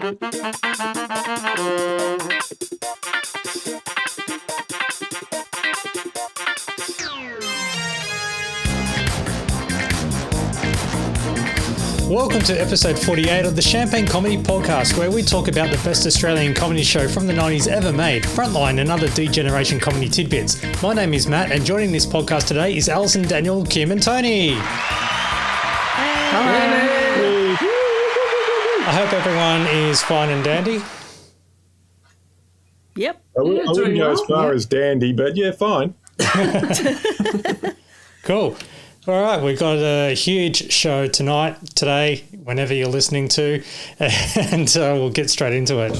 Welcome to episode 48 of the Champagne Comedy Podcast, where we talk about the best Australian comedy show from the 90s ever made, Frontline, and other D-Generation comedy tidbits. My name is Matt, and joining this podcast today is Alison, Daniel, Kim, and Tony. Hello. I hope everyone is fine and dandy. Yep. I wouldn't go as far as dandy, but yeah, fine. Cool. All right, we've got a huge show today, whenever you're listening to, and we'll get straight into it.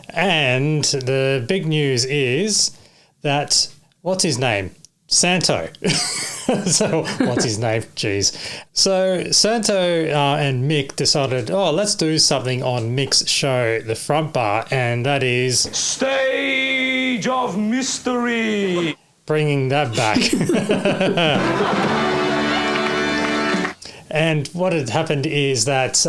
And the big news is that, what's his name? Santo. So, what's his name? Jeez. So, Santo and Mick decided, let's do something on Mick's show, The Front Bar, and that is... Stage of Mystery! Bringing that back. And what had happened is that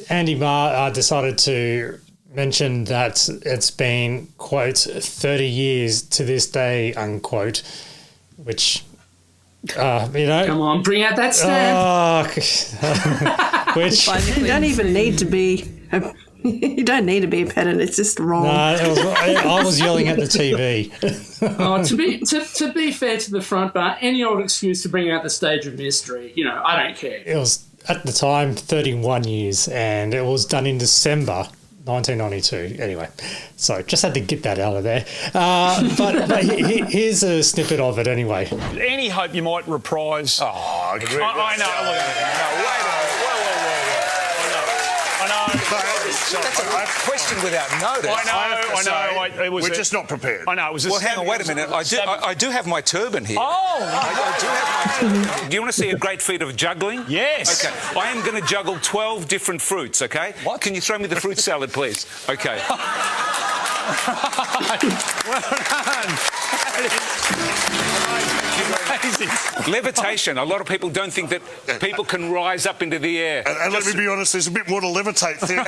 Andy Marr decided to mention that it's been, quote, 30 years to this day, unquote, which... Come on, bring out that stamp. Which you don't even need to be. You don't need to be a pedant. It's just wrong. No, I was yelling at the TV. To be fair to the Front Bar, any old excuse to bring out the Stage of Mystery, I don't care. It was at the time 31 years, and it was done in December 1992. Anyway, so just had to get that out of there. But here's a snippet of it anyway. Any hope you might reprise? Oh, I know. I know. That's a question without notice. I know. We're just not prepared. I know. It was. Well, hang on. Wait a minute. I do have my turban here. I do have my turban. Do you want to see a great feat of juggling? Yes. Okay. I am going to juggle 12 different fruits. Okay. What? Can you throw me the fruit salad, please? Okay. Well done. Amazing. Levitation. A lot of people don't think that people can rise up into the air. And let me be honest, there's a bit more to levitate there.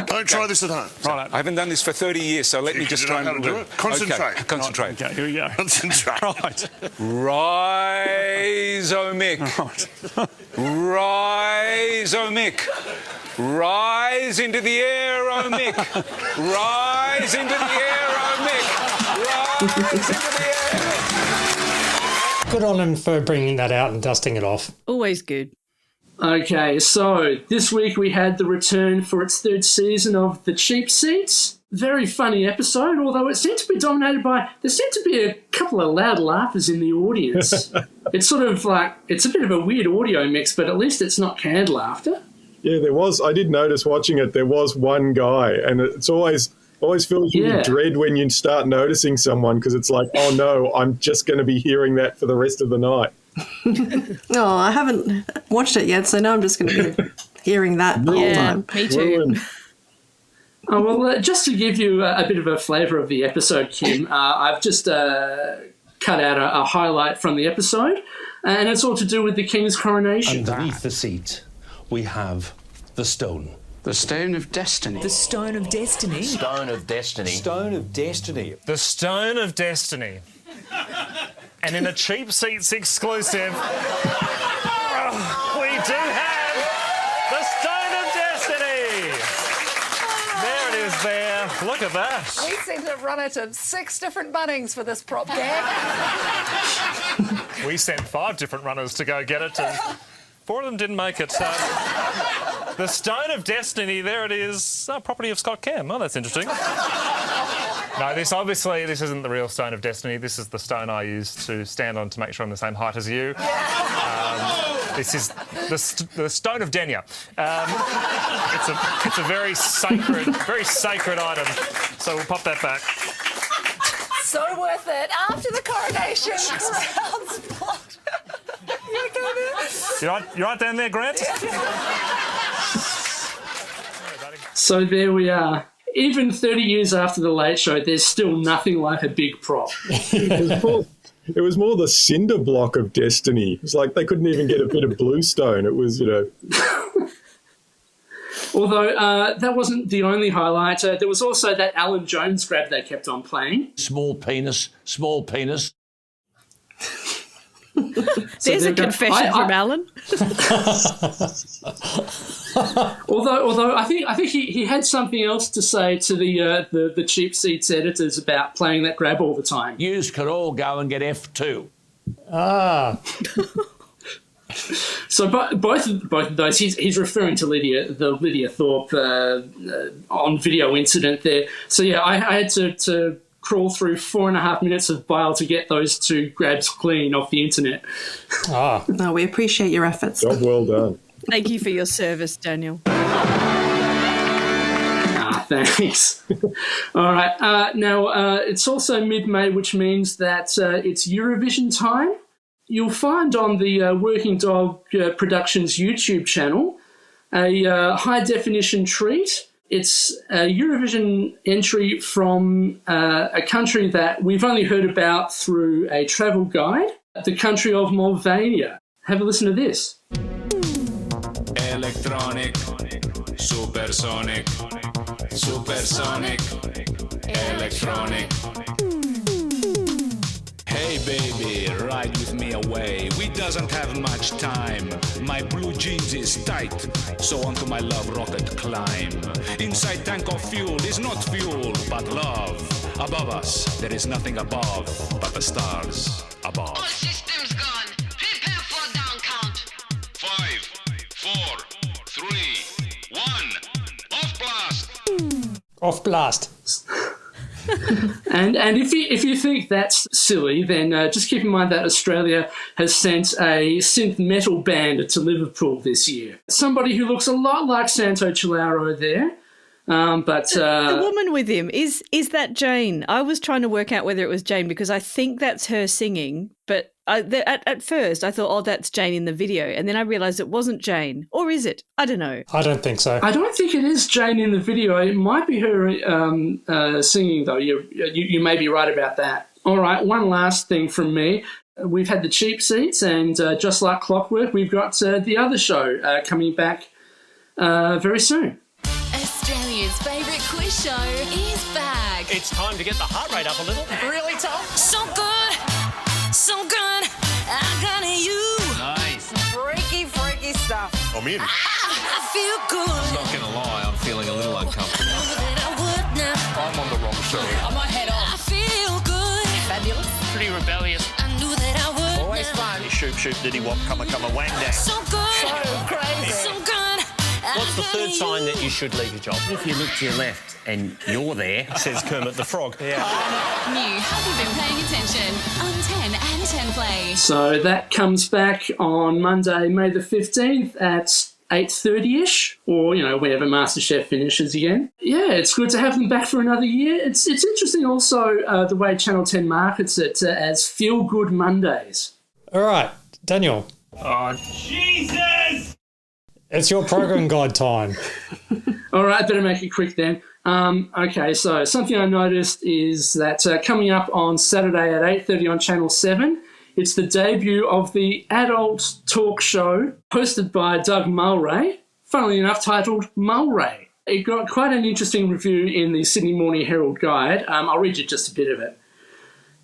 Don't try this at home. Right. I haven't done this for 30 years, so let me just try and do it. Concentrate. Okay. Concentrate. Okay, here we go. Concentrate. Right. Rise, O Mick. Rise, O Mick. Rise into the air, O Mick. Rise into the air, O Mick. Rise into the air. Good on him for bringing that out and dusting it off. Always good. Okay, so this week we had the return for its third season of The Cheap Seats. Very funny episode, although it seemed to be dominated by... There seemed to be a couple of loud laughers in the audience. It's sort of like... It's a bit of a weird audio mix, but at least it's not canned laughter. Yeah, there was. I did notice watching it, there was one guy, and it's always fills you with dread when you start noticing someone, because it's like, oh no, I'm just going to be hearing that for the rest of the night. I haven't watched it yet, so now I'm just going to be hearing that the whole time. Me too. Oh, well, just to give you a bit of a flavour of the episode, Kim, I've just cut out a highlight from the episode, and it's all to do with the King's coronation. Underneath the seat, we have the stone. The Stone of Destiny. The Stone of Destiny. Stone of Destiny. Stone of Destiny. The Stone of Destiny. And in a Cheap Seats exclusive, we do have the Stone of Destiny. There it is there. Look at that. We seem to have run out of 6 different Bunnings for this prop gag. We sent 5 different runners to go get it, and 4 of them didn't make it. The Stone of Destiny, there it is, property of Scott Cam. Oh, that's interesting. No, this isn't the real Stone of Destiny. This is the stone I use to stand on to make sure I'm the same height as you. This is the Stone of Denia. It's a very sacred item. So we'll pop that back. So worth it. After the coronation, sounds blood. You okay there? You right down there, Grant? So there we are. Even 30 years after The Late Show, there's still nothing like a big prop. It was more the cinder block of destiny. It's like they couldn't even get a bit of bluestone. It was, Although that wasn't the only highlight. There was also that Alan Jones grab they kept on playing. Small penis, small penis. There's a confession from Alan. although I think he had something else to say to the cheap seats editors about playing that grab all the time. Yous could all go and get F2. Ah. So both of those, he's referring to the Lydia Thorpe on video incident there. So yeah, I had to crawl through 4.5 minutes of bile to get those two grabs clean off the internet. Ah. No, we appreciate your efforts. Job well done. Thank you for your service, Daniel. Thanks. All right. Now, it's also mid-May, which means that it's Eurovision time. You'll find on the Working Dog Productions YouTube channel a high-definition treat. It's a Eurovision entry from a country that we've only heard about through a travel guide, the country of Moldavia. Have a listen to this. Electronic, supersonic, supersonic, electronic. Hey baby, ride with me away. We doesn't have much time. My blue jeans is tight, so onto my love rocket climb. Inside tank of fuel is not fuel, but love. Above us, there is nothing above, but the stars above. All systems gone. Prepare for down count. 5, 4, 3, 1. Off blast. Off blast. And if you think that's silly, then just keep in mind that Australia has sent a synth metal band to Liverpool this year. Somebody who looks a lot like Santo Cilauro there. But the woman with him, is that Jane? I was trying to work out whether it was Jane because I think that's her singing, but at first I thought, oh, that's Jane in the video, and then I realised it wasn't Jane. Or is it? I don't know. I don't think so. I don't think it is Jane in the video. It might be her singing, though. You may be right about that. All right, one last thing from me. We've had the cheap seats, and just like clockwork, we've got the other show coming back very soon. Australia's favourite quiz show is back. It's time to get the heart rate up a little. Really, Tom? So good, so good. I got you. Nice. Freaky, freaky stuff. I'm in. I feel good. Not gonna lie, I'm feeling a little uncomfortable. I'm on the wrong show. I might head off. I feel good. Fabulous. Pretty rebellious. I knew that I would. Always fun. Shoop, shoop, diddy wop, come a wang dang. So good. So crazy. So good. What's the third sign that you should leave your job? If you look to your left and you're there, Says Kermit the Frog. New. Have you been paying attention? On 10 and 10 Play. So that comes back on Monday, May the 15th at 8:30ish, or, whenever MasterChef finishes again. Yeah, it's good to have them back for another year. It's interesting also the way Channel 10 markets it as Feel Good Mondays. All right, Daniel. Oh, Jesus! It's your program guide time. All right, better make it quick then. Okay, so something I noticed is that coming up on Saturday at 8:30 on Channel 7, it's the debut of the adult talk show hosted by Doug Mulray, funnily enough titled Mulray. It got quite an interesting review in the Sydney Morning Herald Guide. I'll read you just a bit of it.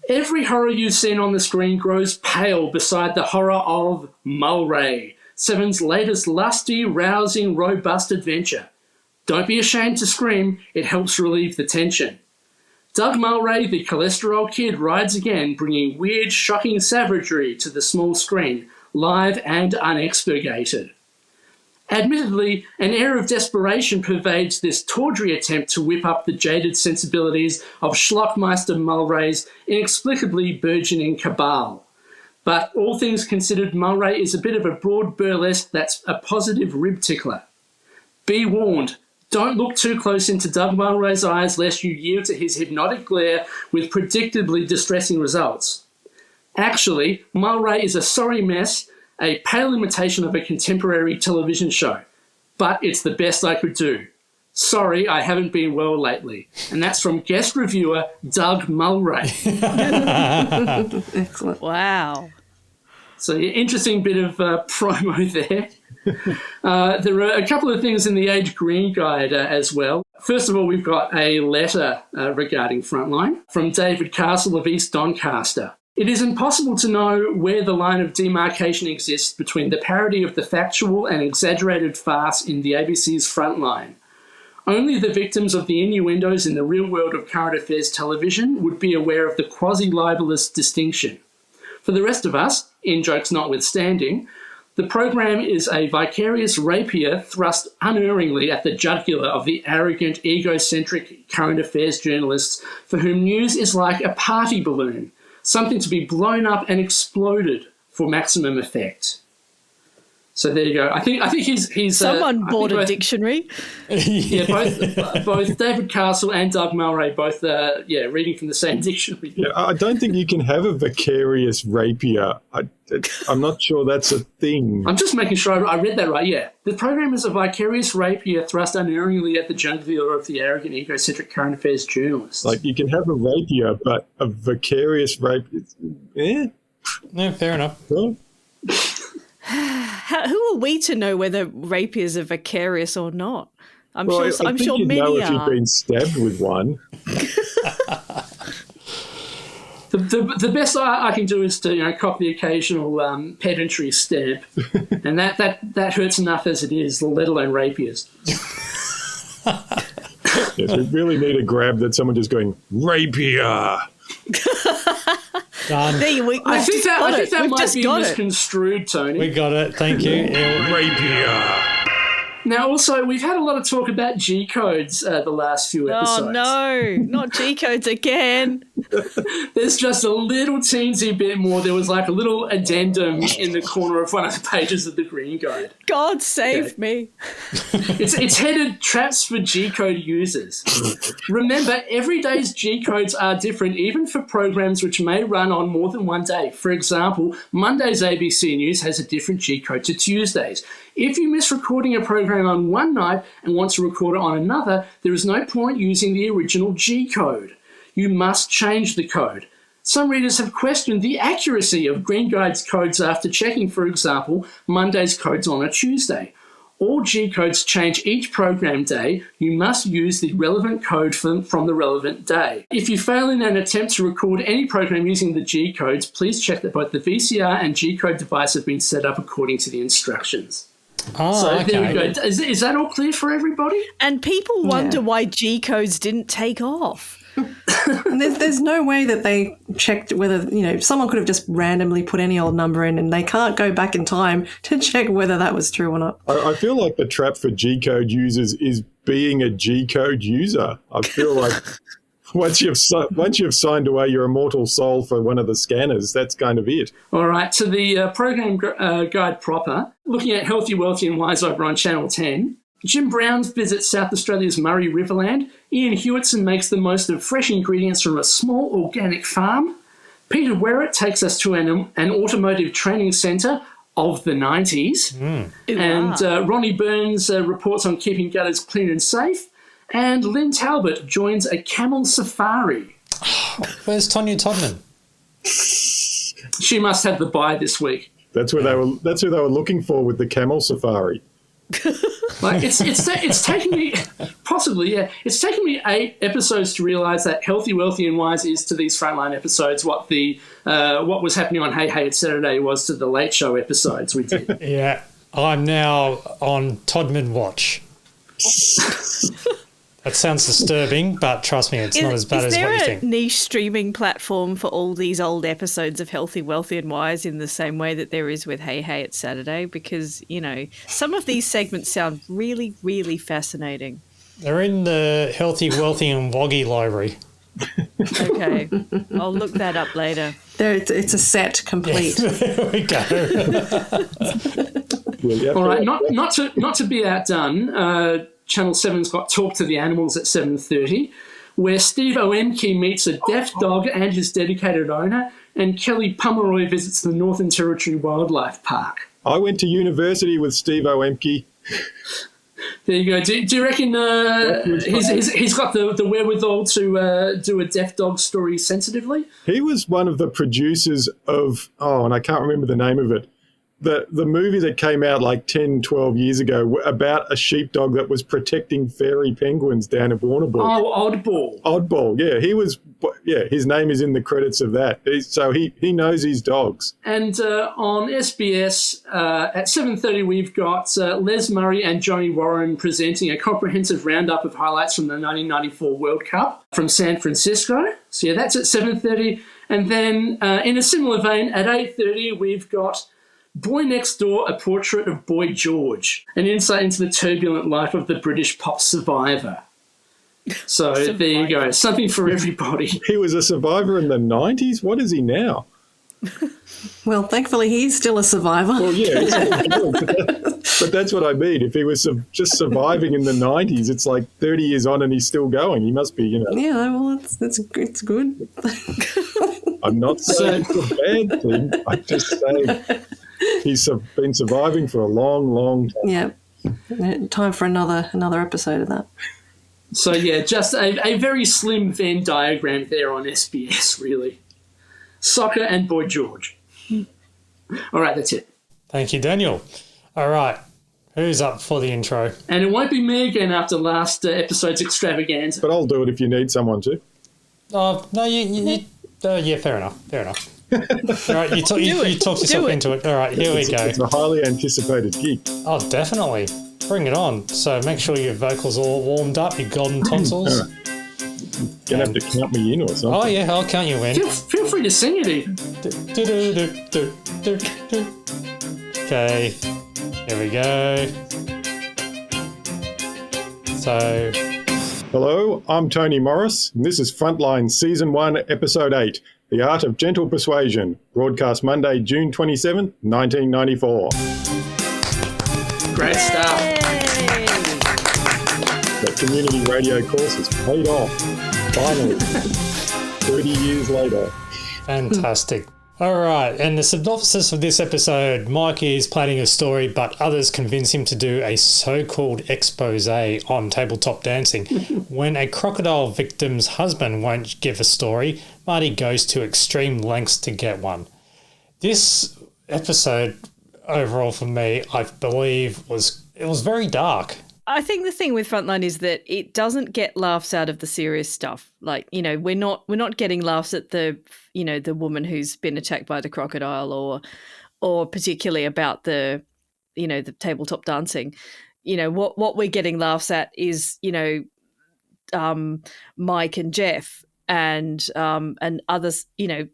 Every horror you've seen on the screen grows pale beside the horror of Mulray, Seven's latest lusty, rousing, robust adventure. Don't be ashamed to scream, it helps relieve the tension. Doug Mulray, the cholesterol kid, rides again, bringing weird, shocking savagery to the small screen, live and unexpurgated. Admittedly, an air of desperation pervades this tawdry attempt to whip up the jaded sensibilities of Schlockmeister Mulray's inexplicably burgeoning cabal. But all things considered, Mulray is a bit of a broad burlesque that's a positive rib tickler. Be warned, don't look too close into Doug Mulray's eyes lest you yield to his hypnotic glare with predictably distressing results. Actually, Mulray is a sorry mess, a pale imitation of a contemporary television show. But it's the best I could do. Sorry, I haven't been well lately. And that's from guest reviewer Doug Mulray. Excellent. Wow. So, interesting bit of promo there. There are a couple of things in the Age Green Guide as well. First of all, we've got a letter regarding Frontline from David Castle of East Doncaster. It is impossible to know where the line of demarcation exists between the parody of the factual and exaggerated farce in the ABC's Frontline. Only the victims of the innuendos in the real world of current affairs television would be aware of the quasi-libelous distinction. For the rest of us, in-jokes notwithstanding, the program is a vicarious rapier thrust unerringly at the jugular of the arrogant, egocentric current affairs journalists for whom news is like a party balloon, something to be blown up and exploded for maximum effect. So there you go. I think he's someone bought a dictionary. Yeah, both David Castle and Doug Mulray both reading from the same dictionary. Yeah, I don't think you can have a vicarious rapier. I'm not sure that's a thing. I'm just making sure I read that right. Yeah, the program is a vicarious rapier thrust unerringly at the jugular of the arrogant, egocentric current affairs journalists. Like you can have a rapier, but a vicarious rapier. No, fair enough. Well, who are we to know whether rapiers are vicarious or not? I'm sure many know are. If you've been stabbed with one. The best I can do is to cop the occasional pedantry stamp, and that hurts enough as it is, let alone rapiers. Yes, we really need a grab that someone just going rapier. Done. I think that might be misconstrued, Tony. We got it. Thank you. Rapier. Now, also, we've had a lot of talk about G-codes the last few episodes. Oh, no, not G-codes again. There's just a little teensy bit more. There was like a little addendum in the corner of one of the pages of the Green Guide. God save me. It's headed Traps for G-code users. Remember, every day's G-codes are different, even for programs which may run on more than one day. For example, Monday's ABC News has a different G-code to Tuesday's. If you miss recording a program on one night and want to record it on another, there is no point using the original G-code. You must change the code. Some readers have questioned the accuracy of Green Guide's codes after checking, for example, Monday's codes on a Tuesday. All G-codes change each program day. You must use the relevant code from the relevant day. If you fail in an attempt to record any program using the G-codes, please check that both the VCR and G-code device have been set up according to the instructions. Oh, so okay. there we go. Is that all clear for everybody? And people wonder why G-codes didn't take off. There's no way that they checked whether, someone could have just randomly put any old number in and they can't go back in time to check whether that was true or not. I feel like the trap for G-code users is being a G-code user. I feel like once you've signed away your immortal soul for one of the scanners, that's kind of it. All right, to the program guide proper, looking at Healthy, Wealthy and Wise over on Channel 10, Jim Brown visits South Australia's Murray Riverland. Ian Hewitson makes the most of fresh ingredients from a small organic farm. Peter Werrett takes us to an automotive training centre of the 90s. And Ronnie Burns reports on keeping gutters clean and safe. And Lynn Talbot joins a camel safari. Where's Tonya Todman? She must have the bye this week. That's who they were looking for with the camel safari. Like it's taken me possibly it's taken me 8 episodes to realise that Healthy, Wealthy and Wise is to these Frontline episodes what the what was happening on Hey Hey It's Saturday was to the Late Show episodes we did. Yeah, I'm now on Todman watch. That sounds disturbing, but trust me, it's not as bad as what you think. Is there a niche streaming platform for all these old episodes of Healthy, Wealthy and Wise in the same way that there is with Hey Hey It's Saturday? Because, some of these segments sound really, really fascinating. They're in the Healthy, Wealthy and Woggy library. Okay, I'll look that up later. It's a set complete. There we go. All right, not to be outdone, Channel 7's got Talk to the Animals at 7:30, where Steve Oemke meets a deaf dog and his dedicated owner, and Kelly Pomeroy visits the Northern Territory Wildlife Park. I went to university with Steve Oemke. There you go. Do you reckon he's got the wherewithal to do a Deaf Dog story sensitively? He was one of the producers of, and I can't remember the name of it, the movie that came out like 10, 12 years ago about a sheepdog that was protecting fairy penguins down at Warrnambool. Oh, Oddball. Oddball, yeah. His name is in the credits of that. So he knows his dogs. And on SBS at 7:30, we've got Les Murray and Johnny Warren presenting a comprehensive roundup of highlights from the 1994 World Cup from San Francisco. So, yeah, that's at 7:30. And then in a similar vein, at 8:30, we've got Boy Next Door, A Portrait of Boy George, an insight into the turbulent life of the British pop survivor. So there you go, something for everybody. He was a survivor in the 90s? What is he now? Well, thankfully, he's still a survivor. Well, yeah, but that's what I mean. If he was just surviving in the 90s, it's like 30 years on and he's still going. He must be, Yeah, well, it's good. I'm not saying it's a bad thing. I'm just saying he's been surviving for a long, long time. Yeah, time for another episode of that. So, yeah, just a very slim Venn diagram there on SBS, really. Soccer and Boy George. All right, that's it. Thank you, Daniel. All right, who's up for the intro? And it won't be me again after last episode's extravaganza. But I'll do it if you need someone to. Oh, no, yeah, fair enough. All right, you talked yourself into it. All right, here we go. It's a highly anticipated gig. Oh, definitely. Bring it on. So make sure your vocals are all warmed up, your golden tonsils. Right. You're going to have to count me in or something. Oh, yeah, I'll count you in. Feel free to sing it even. Okay, here we go. So... Hello, I'm Tony Morris, and this is Frontline Season 1, Episode 8, The Art of Gentle Persuasion, broadcast Monday, June 27, 1994. Great stuff. That community radio course has paid off, finally, 30 years later. Fantastic. All right, and the synopsis of this episode, Mike is planning a story, but others convince him to do a so-called expose on tabletop dancing. When a crocodile victim's husband won't give a story, Marty goes to extreme lengths to get one. This episode, overall for me, I believe was very dark. I think the thing with Frontline is that it doesn't get laughs out of the serious stuff. Like, we're not getting laughs at the woman who's been attacked by the crocodile or particularly about the tabletop dancing. What we're getting laughs at is, Mike and Jeff and others,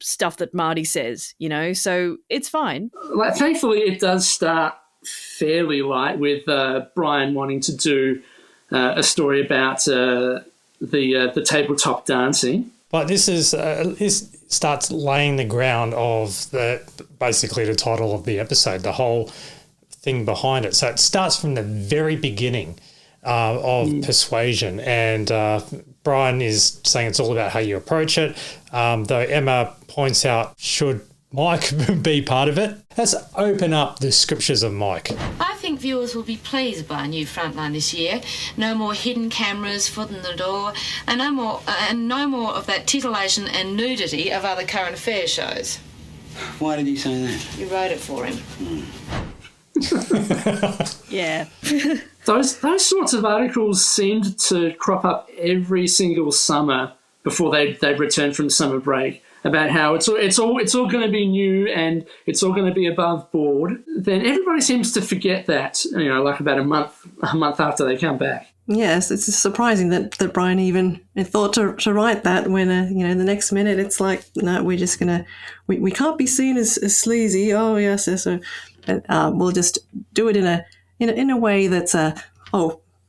stuff that Marty says, so it's fine. Like, thankfully it does start fairly light with Brian wanting to do a story about the tabletop dancing. But this starts laying the ground of basically the title of the episode, the whole thing behind it. So it starts from the very beginning of Persuasion, and Brian is saying it's all about how you approach it, though Emma points out, should Mike be part of it? Let's open up the scriptures of Mike. I think viewers will be pleased by a new Frontline this year. No more hidden cameras, foot in the door, and no more of that titillation and nudity of other current affairs shows. Why did you say that? You wrote it for him. Yeah. Those sorts of articles seemed to crop up every single summer before they'd return from summer break, about how it's all going to be new and it's all going to be above board. Then everybody seems to forget that, like about a month after they come back. Yes, it's surprising that Brian even thought to write that when, the next minute it's like, no, we're just going to, we can't be seen as sleazy. Oh, yes. So we'll just do it in a way that's,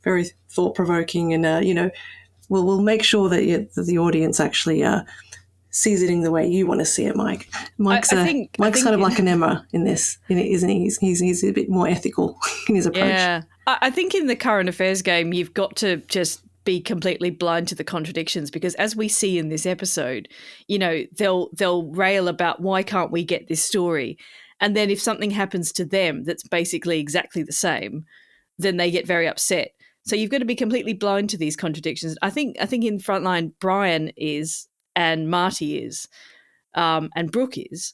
very thought-provoking and, we'll make sure that the audience actually sees it in the way you want to see it, Mike. Mike's kind of like an Emma in this, isn't he? He's a bit more ethical in his approach. Yeah. I think in the current affairs game, you've got to just be completely blind to the contradictions, because as we see in this episode, they'll rail about why can't we get this story, and then if something happens to them that's basically exactly the same, then they get very upset. So you've got to be completely blind to these contradictions. I think in Frontline, Brian is, and Marty is, and Brooke is,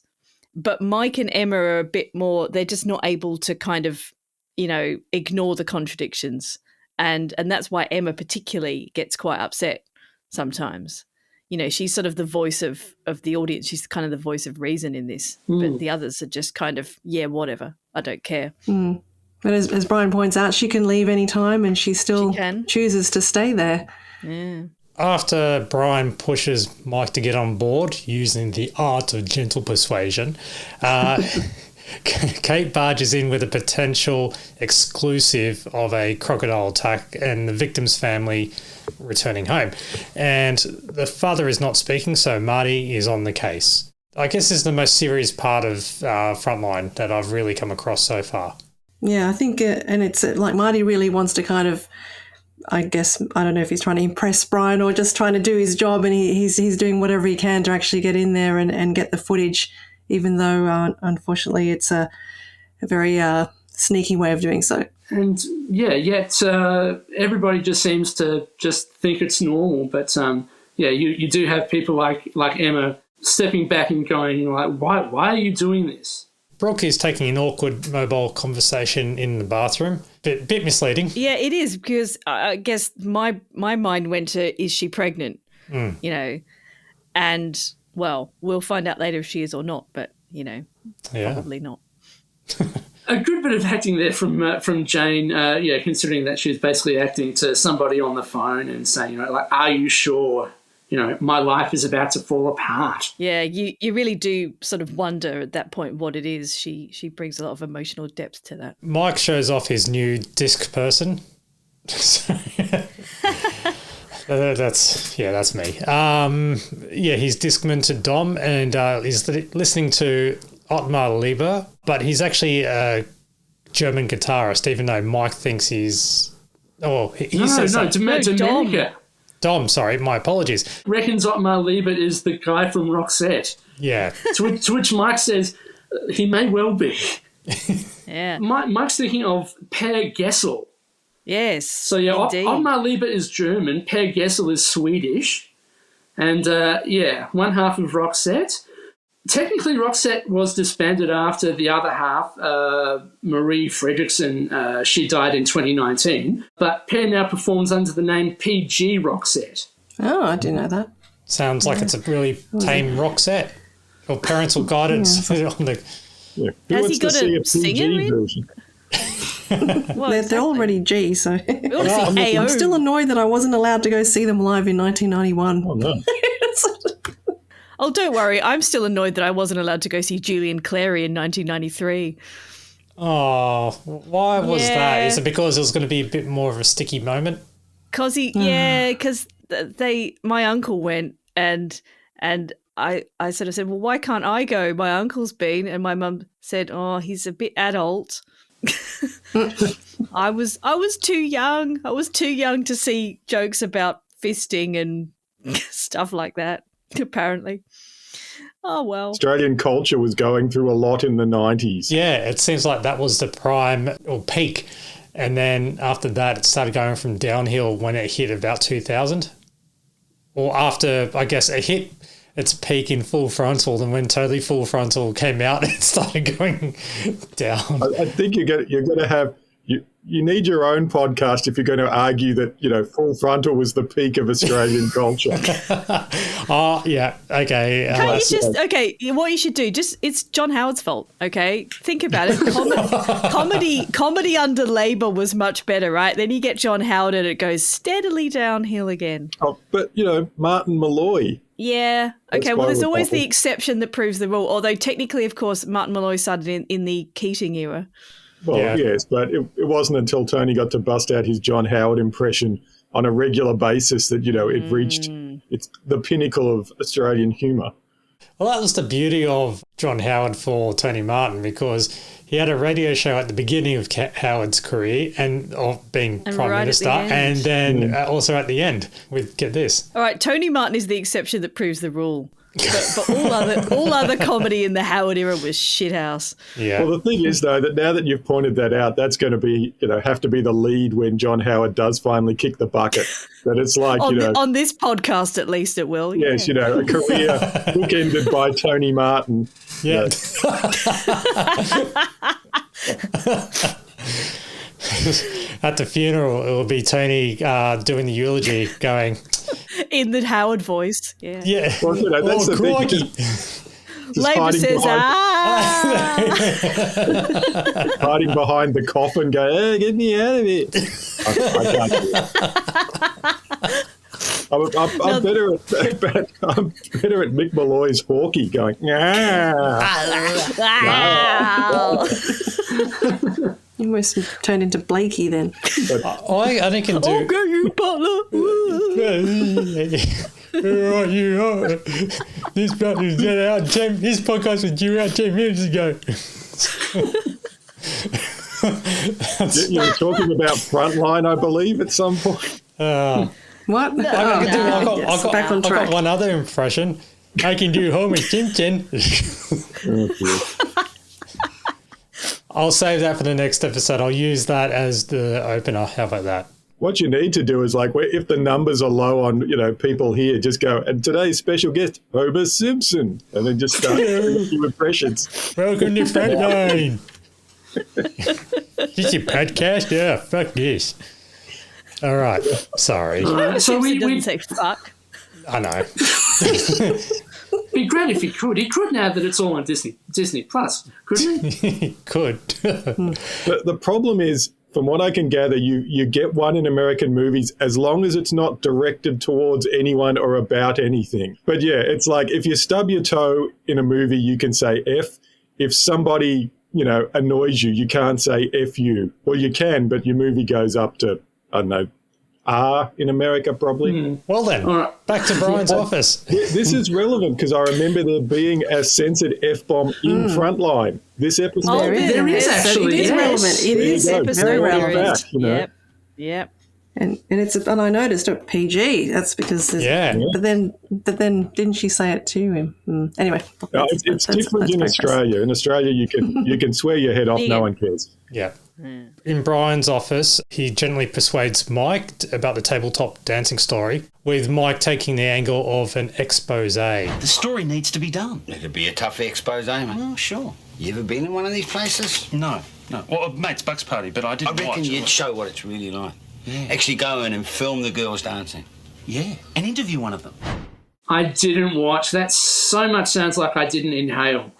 but Mike and Emma are a bit more. They're just not able to kind of, ignore the contradictions, and that's why Emma particularly gets quite upset sometimes. She's sort of the voice of the audience. She's kind of the voice of reason in this, but the others are just kind of, whatever. I don't care. But as Brian points out, she can leave any time and she still chooses to stay there. Yeah. After Brian pushes Mike to get on board using the art of gentle persuasion, Kate barges in with a potential exclusive of a crocodile attack and the victim's family returning home. And the father is not speaking, so Marty is on the case. I guess this is the most serious part of Frontline that I've really come across so far. Yeah, I think, and it's like Marty really wants to kind of, I guess, I don't know if he's trying to impress Brian or just trying to do his job, and he's doing whatever he can to actually get in there and get the footage, even though, unfortunately, it's a very sneaky way of doing so. And, yet everybody just seems to just think it's normal. But, you do have people like Emma stepping back and going, like, why are you doing this? Brooke is taking an awkward mobile conversation in the bathroom. Bit misleading. Yeah, it is, because I guess my mind went to, is she pregnant? And, well, we'll find out later if she is or not, but, probably not. A good bit of acting there from Jane, considering that she was basically acting to somebody on the phone and saying, are you sure? My life is about to fall apart. Yeah, you really do sort of wonder at that point what it is. She brings a lot of emotional depth to that. Mike shows off his new disc person. That's me. He's Discman to Dom, and he's listening to Ottmar Lieber, but he's actually a German guitarist, even though Mike thinks he's... Domenica. Dom, sorry, my apologies. Reckons Ottmar Lieber is the guy from Roxette. Yeah. to which Mike says, he may well be. Yeah. Mike's thinking of Per Gessel. Yes. So, Ottmar Lieber is German, Per Gessel is Swedish, and, one half of Roxette. Technically, Roxette was disbanded after the other half, Marie Fredriksson, she died in 2019, but Per now performs under the name PG Roxette. Oh, I didn't know that. Sounds like it's a really tame Roxette, or parental guidance. Has he got a singer in? They're already G, so I'm still annoyed that I wasn't allowed to go see them live in 1991. Oh, no. Oh, don't worry. I'm still annoyed that I wasn't allowed to go see Julian Clary in 1993. Oh, why was that? Is it because it was going to be a bit more of a sticky moment? Because my uncle went and I sort of said, well, why can't I go? My uncle's been, and my mum said, oh, he's a bit adult. I was too young. I was too young to see jokes about fisting and stuff like that. Apparently. Oh, well. Australian culture was going through a lot in the 90s. Yeah, it seems like that was the prime or peak. And then after that, it started going from downhill when it hit about 2000. Or after, I guess, it hit its peak in Full Frontal, and when Totally Full Frontal came out, it started going down. I think you're going to have... You need your own podcast if you're going to argue that, Full Frontal was the peak of Australian culture. Oh, yeah, okay. What you should do, it's John Howard's fault, okay? Think about it. Comedy under Labour was much better, right? Then you get John Howard and it goes steadily downhill again. Oh, but, Martin Malloy. Yeah. Okay, well, there's always the exception that proves the rule, although technically, of course, Martin Malloy started in the Keating era. Well, yes, but it wasn't until Tony got to bust out his John Howard impression on a regular basis that, it reached the pinnacle of Australian humour. Well, that was the beauty of John Howard for Tony Martin, because he had a radio show at the beginning of Howard's career and of being Prime Minister, and then also at the end with, get this. All right, Tony Martin is the exception that proves the rule. But all other comedy in the Howard era was shithouse. Yeah. Well, the thing is, though, that now that you've pointed that out, that's going to be, have to be the lead when John Howard does finally kick the bucket. That it's like, on this podcast, at least it will. Yes, a career bookended by Tony Martin. Yeah. At the funeral, it will be Tony doing the eulogy, going in the Howard voice. Yeah. Yeah. Well, that's the crikey. Labour says, hiding behind the coffin, go, hey, get me out of it. I can't do it. I'm better at Mick Malloy's Hawkeye going, You almost turned into Blakey then. I think can do. Okay, you butler. Right, you are. This butler's dead out. This podcast was due out 10 minutes ago. You were talking about Frontline, I believe, at some point. What? I've got one other impression. I can do Homer Simpson. I'll save that for the next episode. I'll use that as the opener. How about that? What you need to do is, like, if the numbers are low on, people here, just go, and today's special guest, Homer Simpson, and then just start your impressions. Welcome to Frontline. This your podcast? Yeah, fuck this. All right, sorry. So we doesn't say fuck. I know. It'd be great if he could. He could now that it's all on Disney Plus, couldn't he? He could. The problem is, from what I can gather, you get one in American movies as long as it's not directed towards anyone or about anything. But yeah, it's like if you stub your toe in a movie, you can say F. If somebody, annoys you, you can't say F you. Well, you can, but your movie goes up to, I don't know, R in America, probably. Well then, back to Brian's office. This is relevant because I remember there being a censored F-bomb in Frontline. This episode. Oh, there is actually. It is relevant. It is very relevant. Yep. And I noticed it PG. That's because But then didn't she say it to him? Anyway, it's different in Australia. In Australia, you can swear your head off. No one cares. Yeah. In Brian's office, he gently persuades Mike about the tabletop dancing story, with Mike taking the angle of an expose. The story needs to be done. It'd be a tough expose, mate. Oh, sure. You ever been in one of these places? No. Well, a mate's Bucks party, but I didn't watch. I reckon you'd show what it's really like. Yeah. Actually go in and film the girls dancing. Yeah, and interview one of them. I didn't watch. That so much sounds like I didn't inhale.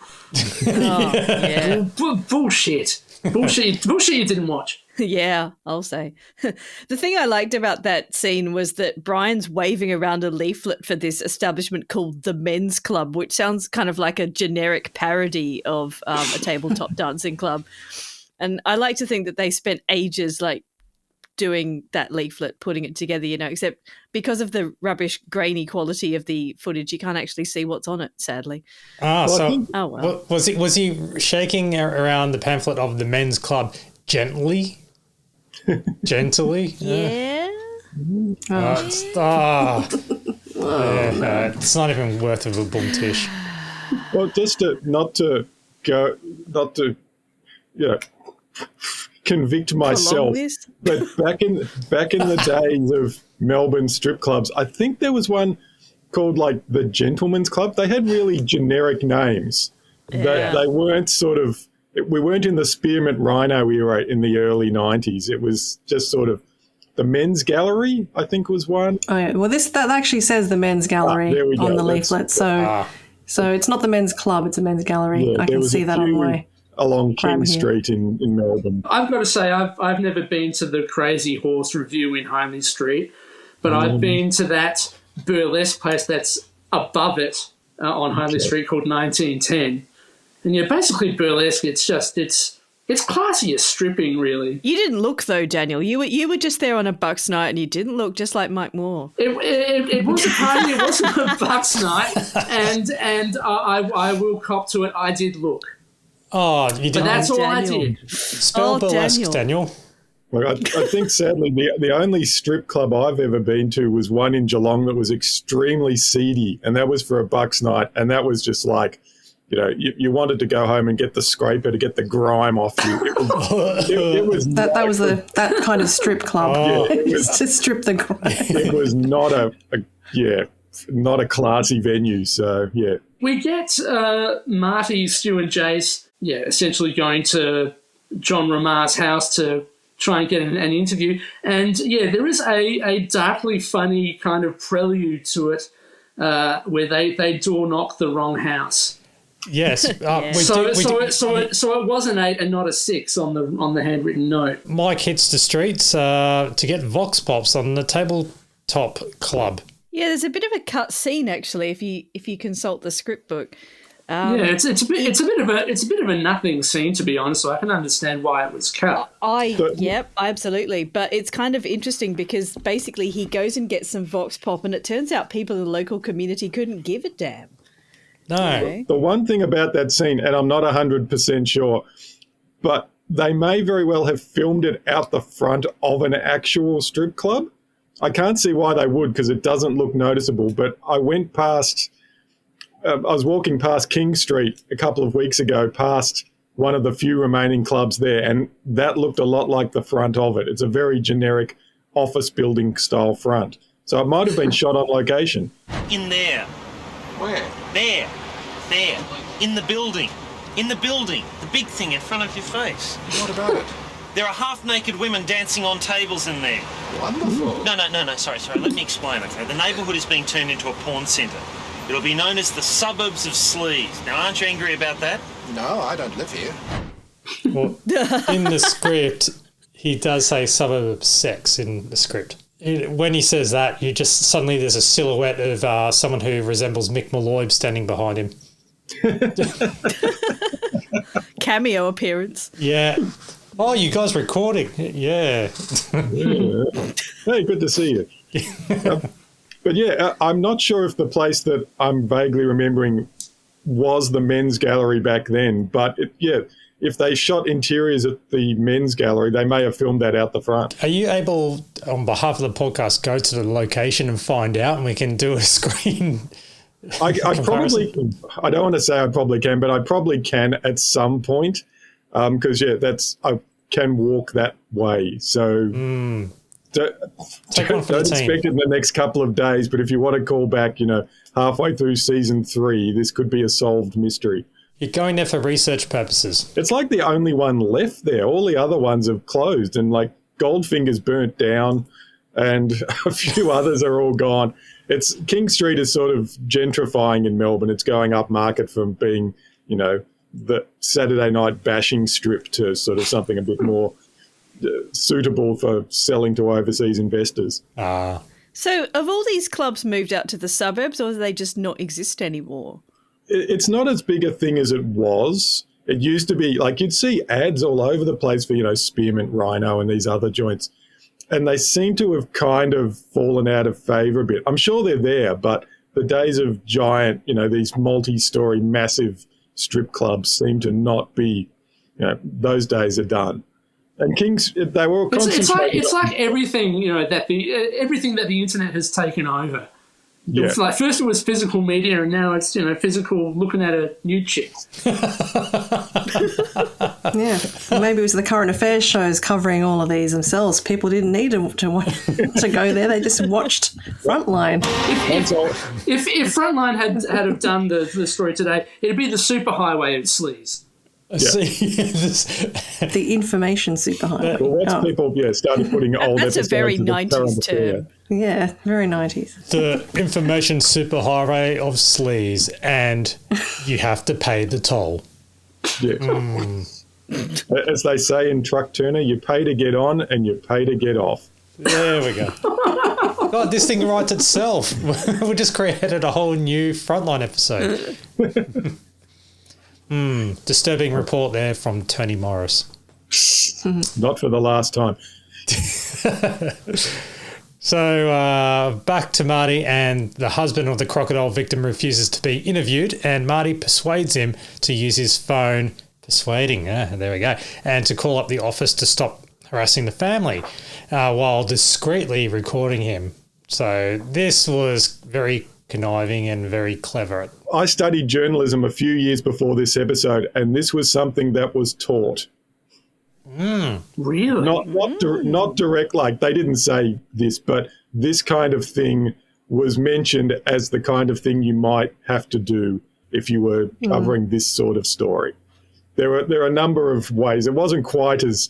Bullshit. Bullshit you didn't watch. Yeah, I'll say. The thing I liked about that scene was that Brian's waving around a leaflet for this establishment called the Men's Club, which sounds kind of like a generic parody of a tabletop dancing club. And I like to think that they spent ages doing that leaflet, putting it together, except because of the rubbish grainy quality of the footage, you can't actually see what's on it, sadly. Well. Was he shaking around the pamphlet of the Men's Club gently? Gently? Yeah. It's not even worth of a boom tish. Well, just not to convict myself, but back in the days of Melbourne strip clubs, I think there was one called the Gentleman's Club. They had really generic names. That they weren't we weren't in the Spearmint Rhino era in the early 90s. It was just sort of the Men's Gallery, I think was one. Oh yeah. Well, that actually says the Men's Gallery on the leaflet. So it's not the Men's Club, it's a Men's Gallery. I can see that on the way. Along King Street in Melbourne. I've got to say, I've never been to the Crazy Horse Review in Homely Street, but I've been to that burlesque place that's above it on Homely Street called 1910. And basically burlesque, it's classy as stripping, really. You didn't look though, Daniel. You were just there on a Bucks night, and you didn't look just like Mike Moore. It was a party. It wasn't a Bucks night, and I will cop to it. I did look. Oh, you did. But that's all I did. Spell burlesque, Daniel. Like I think, sadly, the only strip club I've ever been to was one in Geelong that was extremely seedy, and that was for a bucks night, and that was just like, you wanted to go home and get the scraper to get the grime off you. It was that was that kind of strip club. It was to strip the grime. It was not not a classy venue. So yeah, we get Marty, Stu, and Jace, essentially going to John Ramar's house to try and get an interview. And, there is a darkly funny kind of prelude to it where they door knock the wrong house. Yes. So it was an 8 and not a 6 on the handwritten note. Mike hits the streets to get Vox Pops on the Tabletop Club. Yeah, there's a bit of a cut scene actually if you consult the script book. It's a bit of a nothing scene, to be honest. So I can understand why it was cut. Absolutely. But it's kind of interesting because basically he goes and gets some Vox Pop, and it turns out people in the local community couldn't give a damn. No. The one thing about that scene, and I'm not 100% sure, but they may very well have filmed it out the front of an actual strip club. I can't see why they would because it doesn't look noticeable. But I went past. I was walking past King Street a couple of weeks ago, past one of the few remaining clubs there, and that looked a lot like the front of it. It's a very generic office building style front. So it might have been shot on location. In there. Where? There. In the building. The big thing in front of your face. What about it? There are half-naked women dancing on tables in there. Wonderful. No, sorry. Let me explain, okay? The neighbourhood is being turned into a porn centre. It'll be known as the suburbs of Sleaze. Now, aren't you angry about that? No, I don't live here. Well, in the script, he does say suburb of sex in the script. When he says that, suddenly there's a silhouette of someone who resembles Mick Malloy standing behind him. Cameo appearance. Yeah. Oh, you guys recording? Yeah. Hey, good to see you. But yeah, I'm not sure if the place that I'm vaguely remembering was the men's gallery back then. But if they shot interiors at the men's gallery, they may have filmed that out the front. Are you able, on behalf of the podcast, go to the location and find out, and we can do a screen? I probably, I don't want to say I probably can, but I probably can at some point because I can walk that way. So. Don't expect it in the next couple of days, but if you want to call back, halfway through season 3, this could be a solved mystery. You're going there for research purposes. It's like the only one left there. All the other ones have closed, and like Goldfinger's burnt down, and a few others are all gone. King Street is sort of gentrifying in Melbourne. It's going up market from being, the Saturday night bashing strip to sort of something a bit more suitable for selling to overseas investors. So have all these clubs moved out to the suburbs, or do they just not exist anymore? It's not as big a thing as it was. It used to be, like, you'd see ads all over the place for, Spearmint Rhino and these other joints, and they seem to have kind of fallen out of favour a bit. I'm sure they're there, but the days of giant, these multi-storey massive strip clubs seem to not be, those days are done. And Kings, they were concentrated. It's like everything, everything that the internet has taken over. Yeah. It's like first it was physical media, and now it's physical looking at a nude chick. Yeah, maybe it was the current affairs shows covering all of these themselves. People didn't need to go there; they just watched Frontline. If Frontline had have done the story today, it'd be the superhighway of sleaze. The information superhighway. Well, that's people, started putting old That's episodes. A very of the 90s current affair. term. Yeah, very 90s. The information superhighway of sleaze, and you have to pay the toll. Yeah. As they say in Truck Turner, you pay to get on and you pay to get off. There we go. God, this thing writes itself. We just created a whole new Frontline episode. Disturbing report there from Tony Morris. Not for the last time. So back to Marty, and the husband of the crocodile victim refuses to be interviewed, and Marty persuades him to use his phone, there we go, and to call up the office to stop harassing the family while discreetly recording him. So this was very conniving and very clever. I studied journalism a few years before this episode, and this was something that was taught. Really? Not direct, like they didn't say this, but this kind of thing was mentioned as the kind of thing you might have to do if you were covering this sort of story. There are a number of ways. It wasn't quite as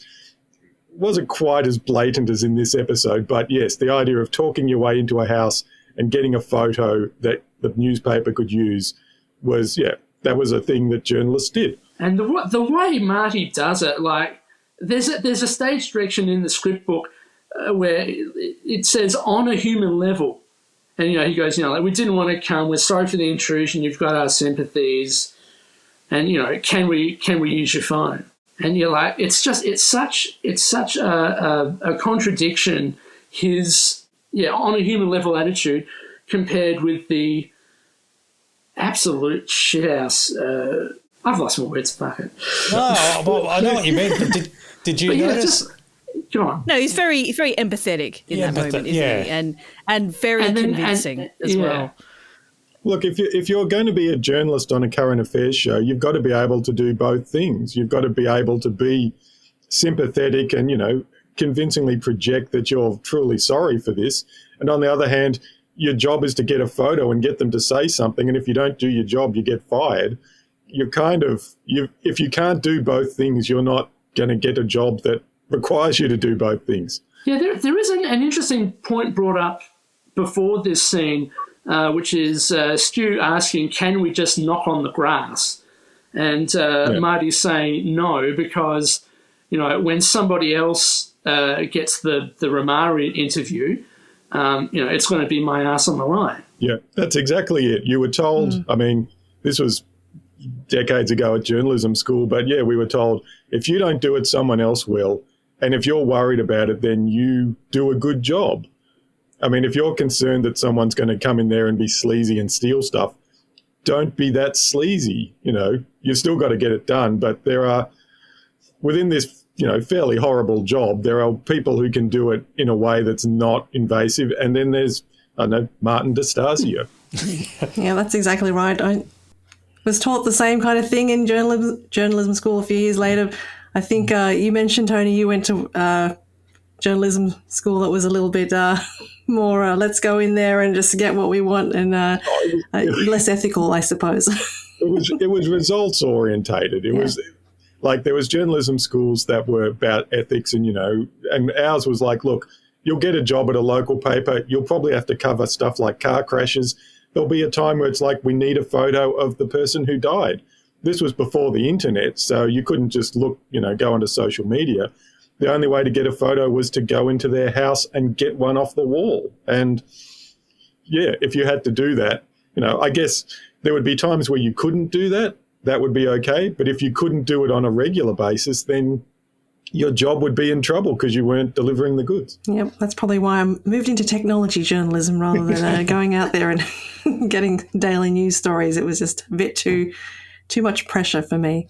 blatant as in this episode, but yes, the idea of talking your way into a house and getting a photo that the newspaper could use was, that was a thing that journalists did. And the way Marty does it, like there's a stage direction in the script book where it says on a human level. And, he goes, like, we didn't want to come. We're sorry for the intrusion. You've got our sympathies. And, can we use your phone? And you're like, it's such a contradiction, his, on a human level attitude compared with the absolute shithouse. I've lost my words, fuck it. No, well, I know what you mean, but did you notice... Go on. No, he's very empathetic in that moment, isn't he? And very convincing as well. Look, if you're going to be a journalist on a current affairs show, you've got to be able to do both things. You've got to be able to be sympathetic and, convincingly project that you're truly sorry for this. And on the other hand, your job is to get a photo and get them to say something. And if you don't do your job, you get fired. You're if you can't do both things, you're not going to get a job that requires you to do both things. Yeah, there is an interesting point brought up before this scene, which is Stu asking, can we just knock on the grass? And Marty's saying no, because, when somebody else gets the Ramari interview, it's going to be my ass on the line. Yeah, that's exactly it. You were told, I mean, this was decades ago at journalism school, but we were told, if you don't do it, someone else will. And if you're worried about it, then you do a good job. I mean, if you're concerned that someone's going to come in there and be sleazy and steal stuff, don't be that sleazy. You've still got to get it done. But there are, within this, fairly horrible job, there are people who can do it in a way that's not invasive. And then there's, Martin DeStasio. Yeah, that's exactly right. I was taught the same kind of thing in journalism school a few years later. I think you mentioned, Tony, you went to journalism school that was a little bit more let's go in there and just get what we want and less ethical, I suppose. It was results orientated. It was like there was journalism schools that were about ethics and, and ours was like, look, you'll get a job at a local paper. You'll probably have to cover stuff like car crashes. There'll be a time where it's like we need a photo of the person who died. This was before the internet, so you couldn't just look, go onto social media. The only way to get a photo was to go into their house and get one off the wall. And, if you had to do that, I guess there would be times where you couldn't do that. That would be okay. But if you couldn't do it on a regular basis, then your job would be in trouble because you weren't delivering the goods. Yep, that's probably why I moved into technology journalism rather than going out there and getting daily news stories. It was just a bit too much pressure for me.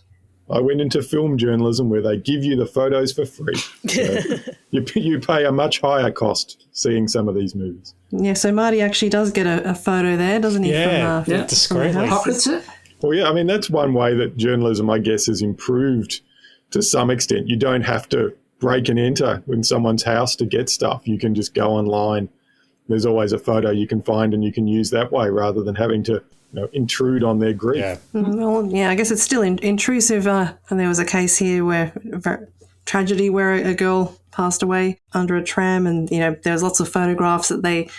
I went into film journalism where they give you the photos for free. So you pay a much higher cost seeing some of these movies. Yeah, so Marty actually does get a photo there, doesn't he? Discreetly. Pockets it. Well, I mean, that's one way that journalism, I guess, has improved to some extent. You don't have to break and enter in someone's house to get stuff. You can just go online. There's always a photo you can find and you can use that way rather than having to intrude on their grief. Yeah. Well, I guess it's still intrusive. And there was a case here where tragedy where a girl passed away under a tram, and there's lots of photographs that they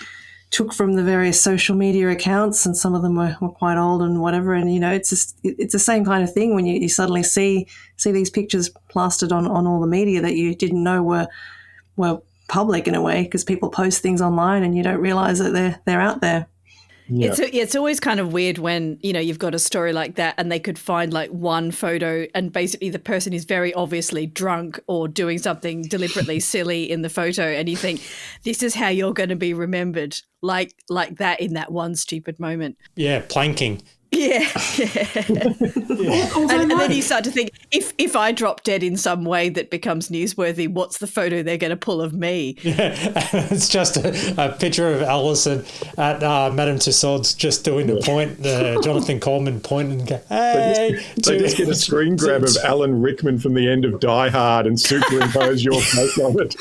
took from the various social media accounts, and some of them were quite old and whatever. And it's the same kind of thing when you suddenly see these pictures plastered on all the media that you didn't know were public in a way, because people post things online and you don't realize that they're out there. Yeah. It's always kind of weird when, you've got a story like that and they could find like one photo and basically the person is very obviously drunk or doing something deliberately silly in the photo, and you think, this is how you're going to be remembered. like that in that one stupid moment. Yeah, planking. Yeah. And then you start to think, if I drop dead in some way that becomes newsworthy, what's the photo they're going to pull of me? Yeah, it's just a picture of Alison at Madame Tussauds just doing the point, the Jonathan Coleman point, and go, hey. They just get a screen grab of Alan Rickman from the end of Die Hard and superimpose your face on it.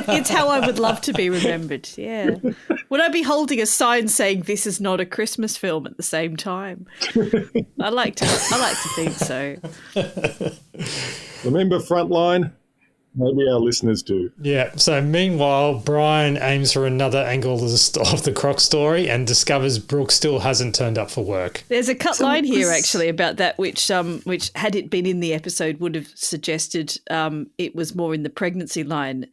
It's how I would love to be remembered, yeah. Would I be holding a sign saying this is not a Christmas film at the same time? I like to think so. Remember Frontline? Maybe our listeners do. Yeah, so meanwhile, Brian aims for another angle of the Croc story and discovers Brooke still hasn't turned up for work. There's a cut line here actually about that, which had it been in the episode would have suggested it was more in the pregnancy line.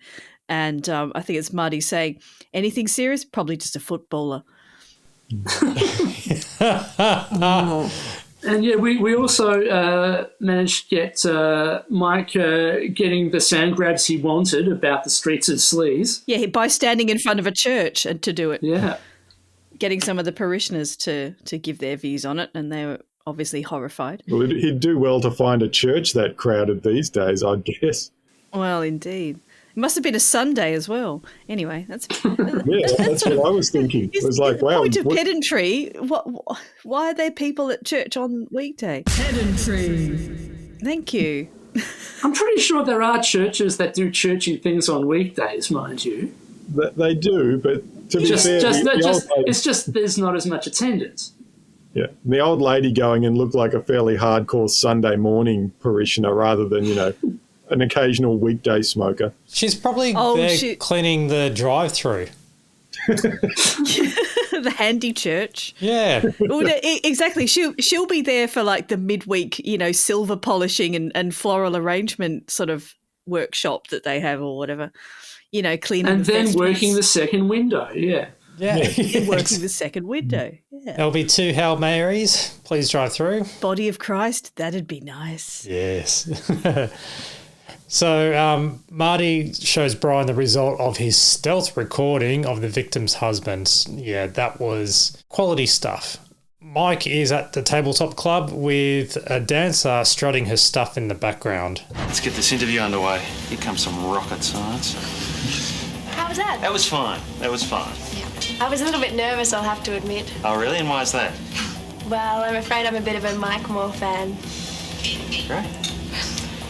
And I think it's Marty saying, anything serious? Probably just a footballer. And yeah, we also managed to get Mike getting the sound grabs he wanted about the streets of Sleaze. Yeah, by standing in front of a church and to do it. Yeah. Getting some of the parishioners to give their views on it, and they were obviously horrified. Well, he'd do well to find a church that crowded these days, I guess. Well, indeed. It must have been a Sunday as well. Anyway, that's that's what I was thinking. It was like, wow. Point of pedantry. Why are there people at church on weekday? Pedantry. Thank you. I'm pretty sure there are churches that do churchy things on weekdays, mind you. They do, but to be fair, it's just there's not as much attendance. Yeah, and the old lady going in looked like a fairly hardcore Sunday morning parishioner rather than, an occasional weekday smoker. She's probably cleaning the drive-through. The handy church. Yeah. Well, exactly. She'll be there for like the midweek, silver polishing and floral arrangement sort of workshop that they have or whatever. Cleaning and the then vestments. Working the second window. Yeah. And working the second window. Yeah. There'll be 2 Hail Marys. Please drive through. Body of Christ. That'd be nice. Yes. So Marty shows Brian the result of his stealth recording of the victim's husband. Yeah, that was quality stuff. Mike is at the tabletop club with a dancer strutting her stuff in the background. Let's get this interview underway. Here comes some rocket science. How was that? That was fine. I was a little bit nervous, I'll have to admit. Oh, really? And why is that? Well, I'm afraid I'm a bit of a Mike Moore fan. Great.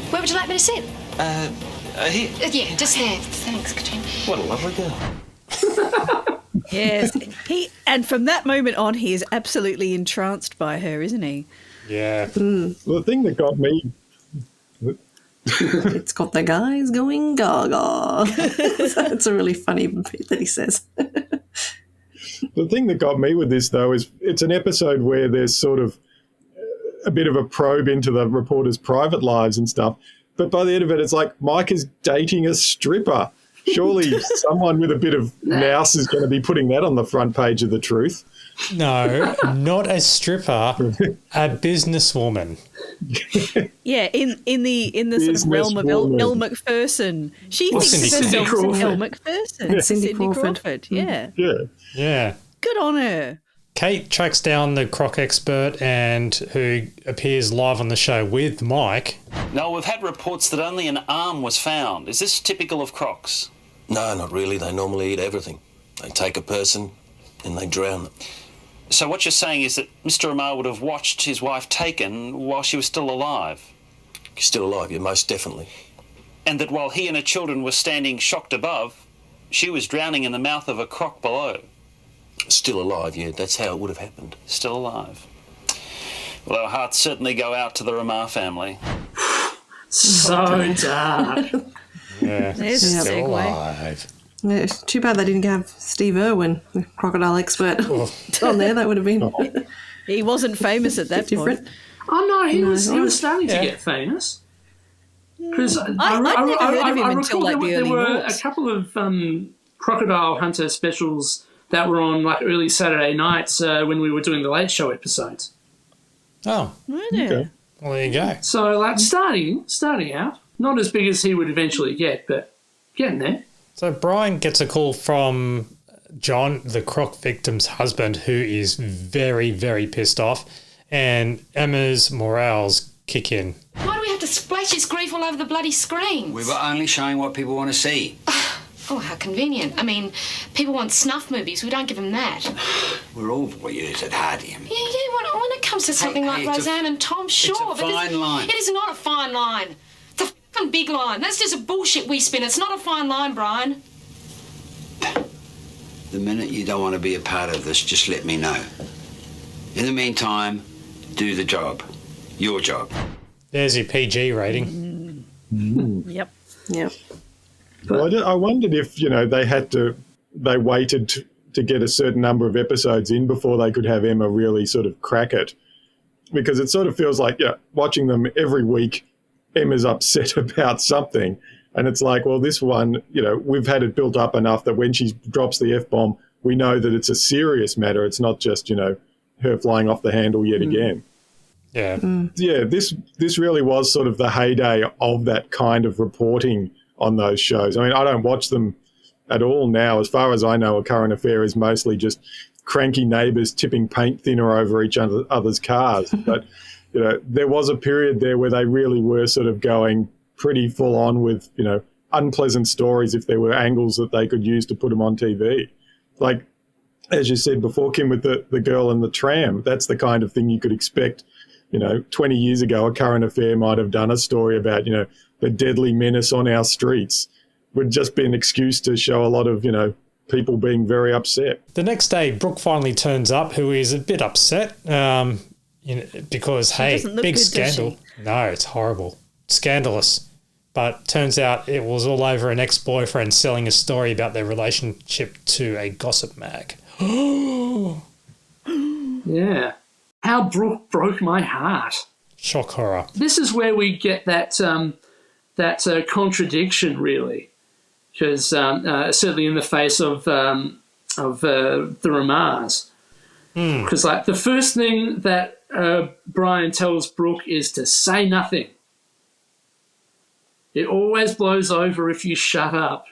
Where would you like me to sit? Here. Yeah, just there. Thanks, Katrina. What a lovely girl. Yes. And from that moment on, he is absolutely entranced by her, isn't he? Yeah. Well, the thing that got me... It's got the guys going gaga. It's a really funny bit that he says. The thing that got me with this, though, is it's an episode where there's sort of a bit of a probe into the reporters' private lives and stuff. But by the end of it, it's like Mike is dating a stripper. Surely someone with a bit of nous is going to be putting that on the front page of The Truth. No, not a stripper, a businesswoman. Yeah, in the sort of realm of Elle Macpherson. She thinks of herself as Elle Macpherson. Yeah. Cindy Crawford. Yeah. Yeah. Good on her. Kate tracks down the croc expert and who appears live on the show with Mike. No, we've had reports that only an arm was found. Is this typical of crocs? No, not really. They normally eat everything. They take a person and they drown them. So what you're saying is that Mr. Amar would have watched his wife taken while she was still alive? Still alive, yeah, most definitely. And that while he and her children were standing shocked above, she was drowning in the mouth of a croc below? Still alive, yeah. That's how it would have happened. Still alive. Well, our hearts certainly go out to the Ramar family. So dark. Yeah. There's a Still segue. alive. Yeah, it's too bad they didn't have Steve Irwin, the crocodile expert, on there. That would have been He wasn't famous at that different. point. Oh no, he was starting to get famous. Because I'd never heard of him until like the there early were noughts. a couple of crocodile hunter specials that were on like early Saturday nights when we were doing the Late Show episodes. Oh, okay. Well, there you go. So like starting out, not as big as he would eventually get, but getting there. So Brian gets a call from John, the croc victim's husband, who is very, very pissed off, and Emma's morals kick in. Why do we have to splash his grief all over the bloody screen? We were only showing what people want to see. Oh, how convenient. I mean, people want snuff movies. We don't give them that. We're all voyeurs at heart, Em. Yeah, when it comes to something like Roseanne and Tom, sure. It's a fine line. It is not a fine line. It's a fucking big line. That's just a bullshit we spin. It's not a fine line, Brian. The minute you don't want to be a part of this, just let me know. In the meantime, do the job. Your job. There's your PG rating. Yep. Well, I wondered if, they waited to get a certain number of episodes in before they could have Emma really sort of crack it. Because it sort of feels like, watching them every week, Emma's upset about something. And it's like, well, this one, we've had it built up enough that when she drops the F-bomb, we know that it's a serious matter. It's not just, her flying off the handle yet again. Yeah. Yeah, this really was sort of the heyday of that kind of reporting on those shows. I mean, I don't watch them at all now. As far as I know, A Current Affair is mostly just cranky neighbours tipping paint thinner over each other's cars. But, there was a period there where they really were sort of going pretty full on with, unpleasant stories if there were angles that they could use to put them on TV. Like, as you said before, Kim, with the girl in the tram, that's the kind of thing you could expect. 20 years ago, A Current Affair might have done a story about, the deadly menace on our streets. Would just be an excuse to show a lot of, people being very upset. The next day, Brooke finally turns up, who is a bit upset because, big scandal. No, it's horrible. Scandalous. But turns out it was all over an ex-boyfriend selling a story about their relationship to a gossip mag. Yeah. How Brooke broke my heart. Shock horror. This is where we get that contradiction, really, because certainly in the face of the Ramars, because the first thing that Brian tells Brooke is to say nothing. It always blows over if you shut up.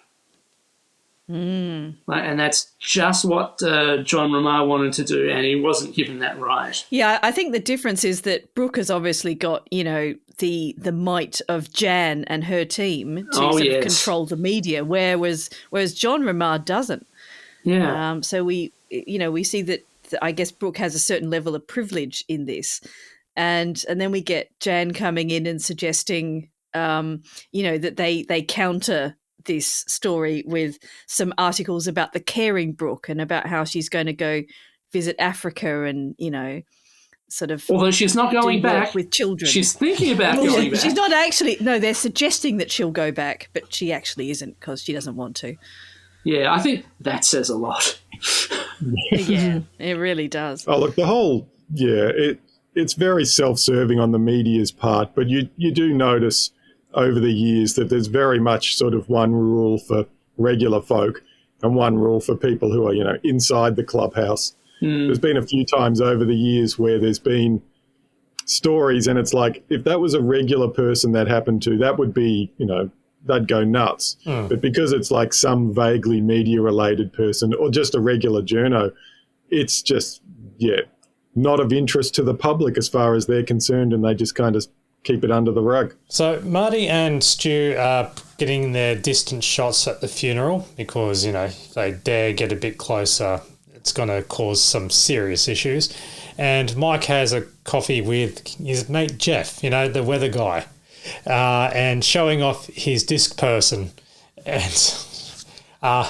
And that's just what John Ramar wanted to do, and he wasn't given that right. Yeah, I think the difference is that Brooke has obviously got, the might of Jan and her team to sort of control the media, whereas John Ramar doesn't. Yeah. So we see that I guess Brooke has a certain level of privilege in this, and then we get Jan coming in and suggesting, that they counter this story with some articles about the caring Brooke and about how she's going to go visit Africa and, sort of. Although she's not going back with children. She's thinking about going back. She's not actually. No, they're suggesting that she'll go back, but she actually isn't because she doesn't want to. Yeah, I think that says a lot. Yeah, it really does. Oh, look, the whole, it's very self-serving on the media's part, but you do notice over the years that there's very much sort of one rule for regular folk and one rule for people who are, inside the clubhouse. There's been a few times over the years where there's been stories and it's like, if that was a regular person that happened to, that would be, they'd go nuts. But because it's like some vaguely media-related person or just a regular journo, it's just, not of interest to the public as far as they're concerned, and they just kind of keep it under the rug. So Marty and Stu are getting their distant shots at the funeral because, if they dare get a bit closer, it's going to cause some serious issues. And Mike has a coffee with his mate Jeff, the weather guy, and showing off his disc person. And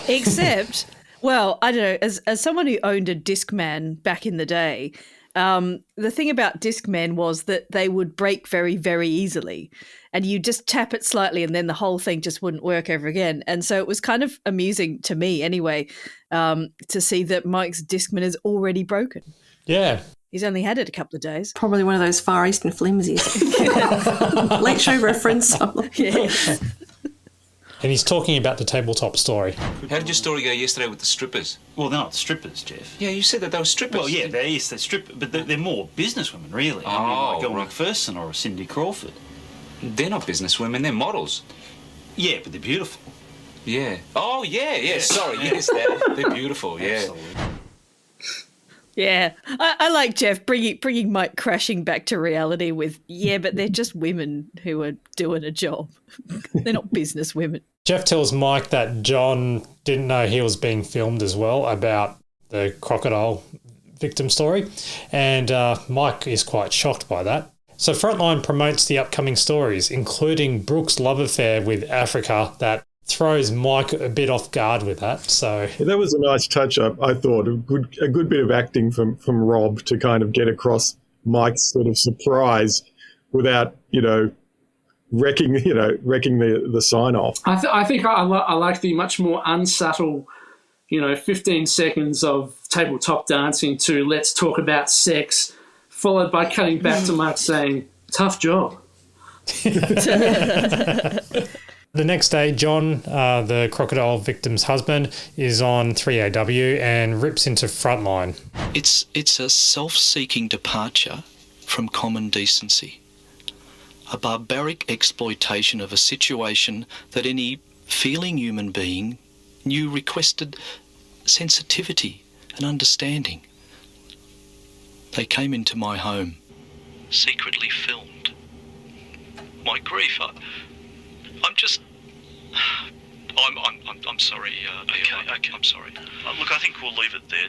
except, well, I don't know, as someone who owned a Discman back in the day, the thing about Discmen was that they would break very, very easily, and you just tap it slightly and then the whole thing just wouldn't work ever again. And so it was kind of amusing to me anyway, to see that Mike's Discman is already broken. Yeah. He's only had it a couple of days. Probably one of those Far Eastern flimsies. Late show reference. Yes. And he's talking about the tabletop story. How did your story go yesterday with the strippers? Well, they're not strippers, Jeff. Yeah, you said that they were strippers. Well, yeah, they're strippers, but they're more businesswomen, really. Oh, I mean, like a right. McPherson or a Cindy Crawford. They're not businesswomen, they're models. Yeah, but they're beautiful. Yeah. Oh, yeah. Sorry. Yes, they're beautiful. Yeah. Yeah, I like Jeff bringing Mike crashing back to reality with, but they're just women who are doing a job. They're not business women. Jeff tells Mike that John didn't know he was being filmed as well about the crocodile victim story, and Mike is quite shocked by that. So Frontline promotes the upcoming stories, including Brooke's love affair with Africa, that throws Mike a bit off guard with that. So that was a nice touch-up, I thought. A good bit of acting from Rob to kind of get across Mike's sort of surprise without, wrecking the sign-off. I think I like the much more unsubtle, 15 seconds of tabletop dancing to let's talk about sex, followed by cutting back to Mike saying, tough job. The next day, John, the crocodile victim's husband, is on 3AW and rips into Frontline. It's a self-seeking departure from common decency, a barbaric exploitation of a situation that any feeling human being knew requested sensitivity and understanding. They came into my home, secretly filmed. My grief, I'm sorry. Okay. I'm sorry. Look, I think we'll leave it there.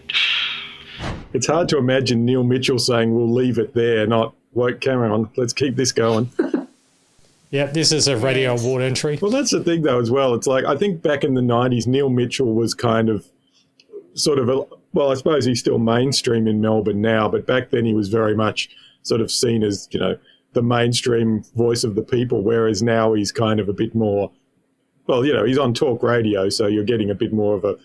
It's hard to imagine Neil Mitchell saying, we'll leave it there, not, wait, carry on, let's keep this going. Yeah, this is a Radio Award entry. Well, that's the thing, though, as well. It's like, I think back in the 90s, Neil Mitchell was kind of I suppose he's still mainstream in Melbourne now, but back then he was very much sort of seen as, the mainstream voice of the people, whereas now he's kind of a bit more, he's on talk radio, so you're getting a bit more of a,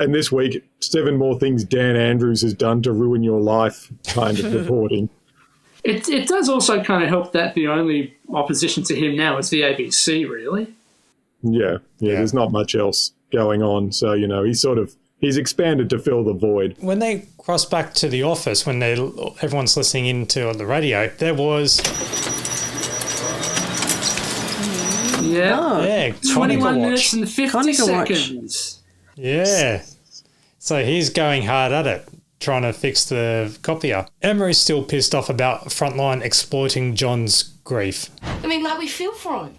and this week, 7 more things Dan Andrews has done to ruin your life kind of reporting. It does also kind of help that the only opposition to him now is the ABC, really. Yeah, there's not much else going on, so, he's expanded to fill the void. When they cross back to the office, when everyone's listening into the radio, there was... Yeah. 21 minutes watch. and 50 seconds. Yeah. So he's going hard at it, trying to fix the copier. Emery's still pissed off about Frontline exploiting John's grief. I mean, we feel for him.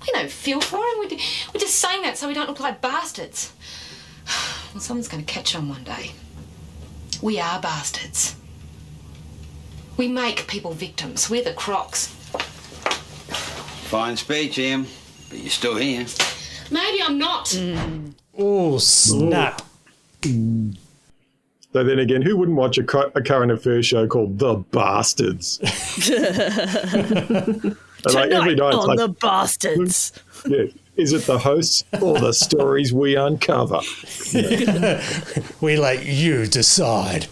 We don't feel for him. We're just saying that so we don't look like bastards. Well, someone's going to catch on one day. We are bastards. We make people victims. We're the crocs. Fine speech, Ian, but you're still here. Maybe I'm not. Oh, snap. So then again, who wouldn't watch a current affairs show called The Bastards? Every night on The Bastards. Yeah. Is it the hosts or the stories we uncover? We let you decide.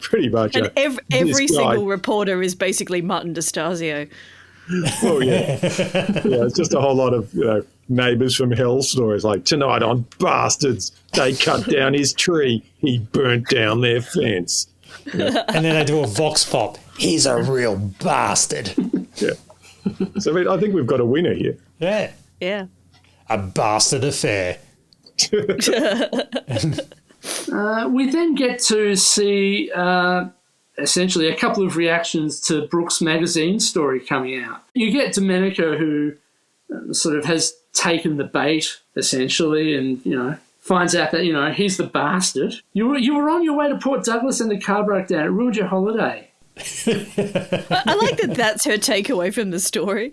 Pretty much. And every single reporter is basically Martin D'Estasio. Oh, yeah. It's just a whole lot of, neighbours from hell stories like, tonight on Bastards, they cut down his tree, he burnt down their fence. Yeah. And then they do a vox pop. He's a real bastard. Yeah. So I think we've got a winner here. Yeah. Yeah. A bastard affair. We then get to see essentially a couple of reactions to Brooks Magazine story coming out. You get Domenico, who sort of has taken the bait, essentially, and, finds out that, he's the bastard. You were on your way to Port Douglas and the car broke down. It ruined your holiday. I like that that's her takeaway from the story.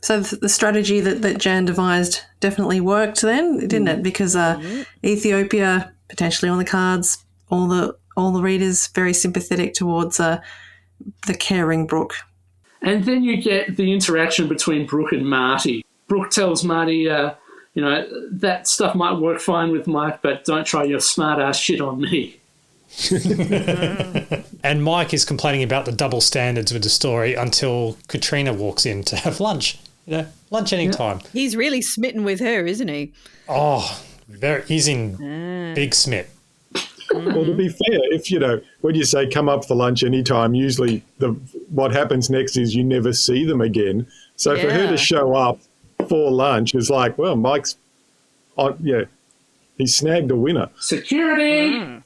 So the strategy that Jan devised definitely worked then, didn't it? Because Ethiopia potentially on the cards, all the readers very sympathetic towards the caring Brooke. And then you get the interaction between Brooke and Marty. Brooke tells Marty, that stuff might work fine with Mike, but don't try your smart-ass shit on me. And Mike is complaining about the double standards with the story until Katrina walks in to have lunch. Lunch anytime. Yeah. He's really smitten with her, isn't he? Oh, he's in big smit. Well, to be fair, if, when you say come up for lunch anytime, usually what happens next is you never see them again. So for her to show up before lunch is like, well, Mike's, he snagged a winner. Security.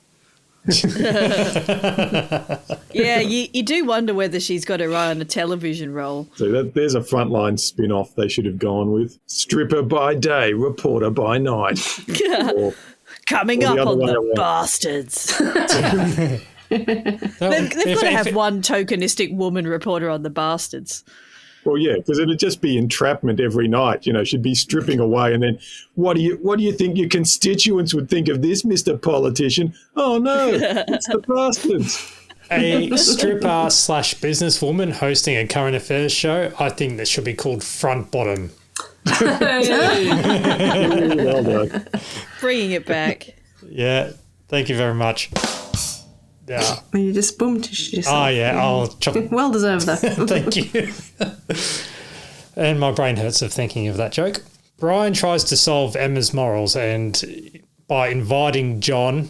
Yeah, you do wonder whether she's got her eye on a television role. So there's a Frontline spin-off they should have gone with. Stripper by day, reporter by night. Coming up on the Bastards. They've got to have one tokenistic woman reporter on the Bastards. Well, yeah, because it'd just be entrapment every night. She'd be stripping away, and then what do you think your constituents would think of this, Mr. Politician? Oh no, it's the Bastards. A stripper / businesswoman hosting a current affairs show. I think that should be called Front Bottom. Well done. Bringing it back. Yeah, thank you very much. Yeah. You just boomed yourself. Oh, yeah. I'll well deserved, though. Thank you. And my brain hurts of thinking of that joke. Brian tries to solve Emma's morals and by inviting John,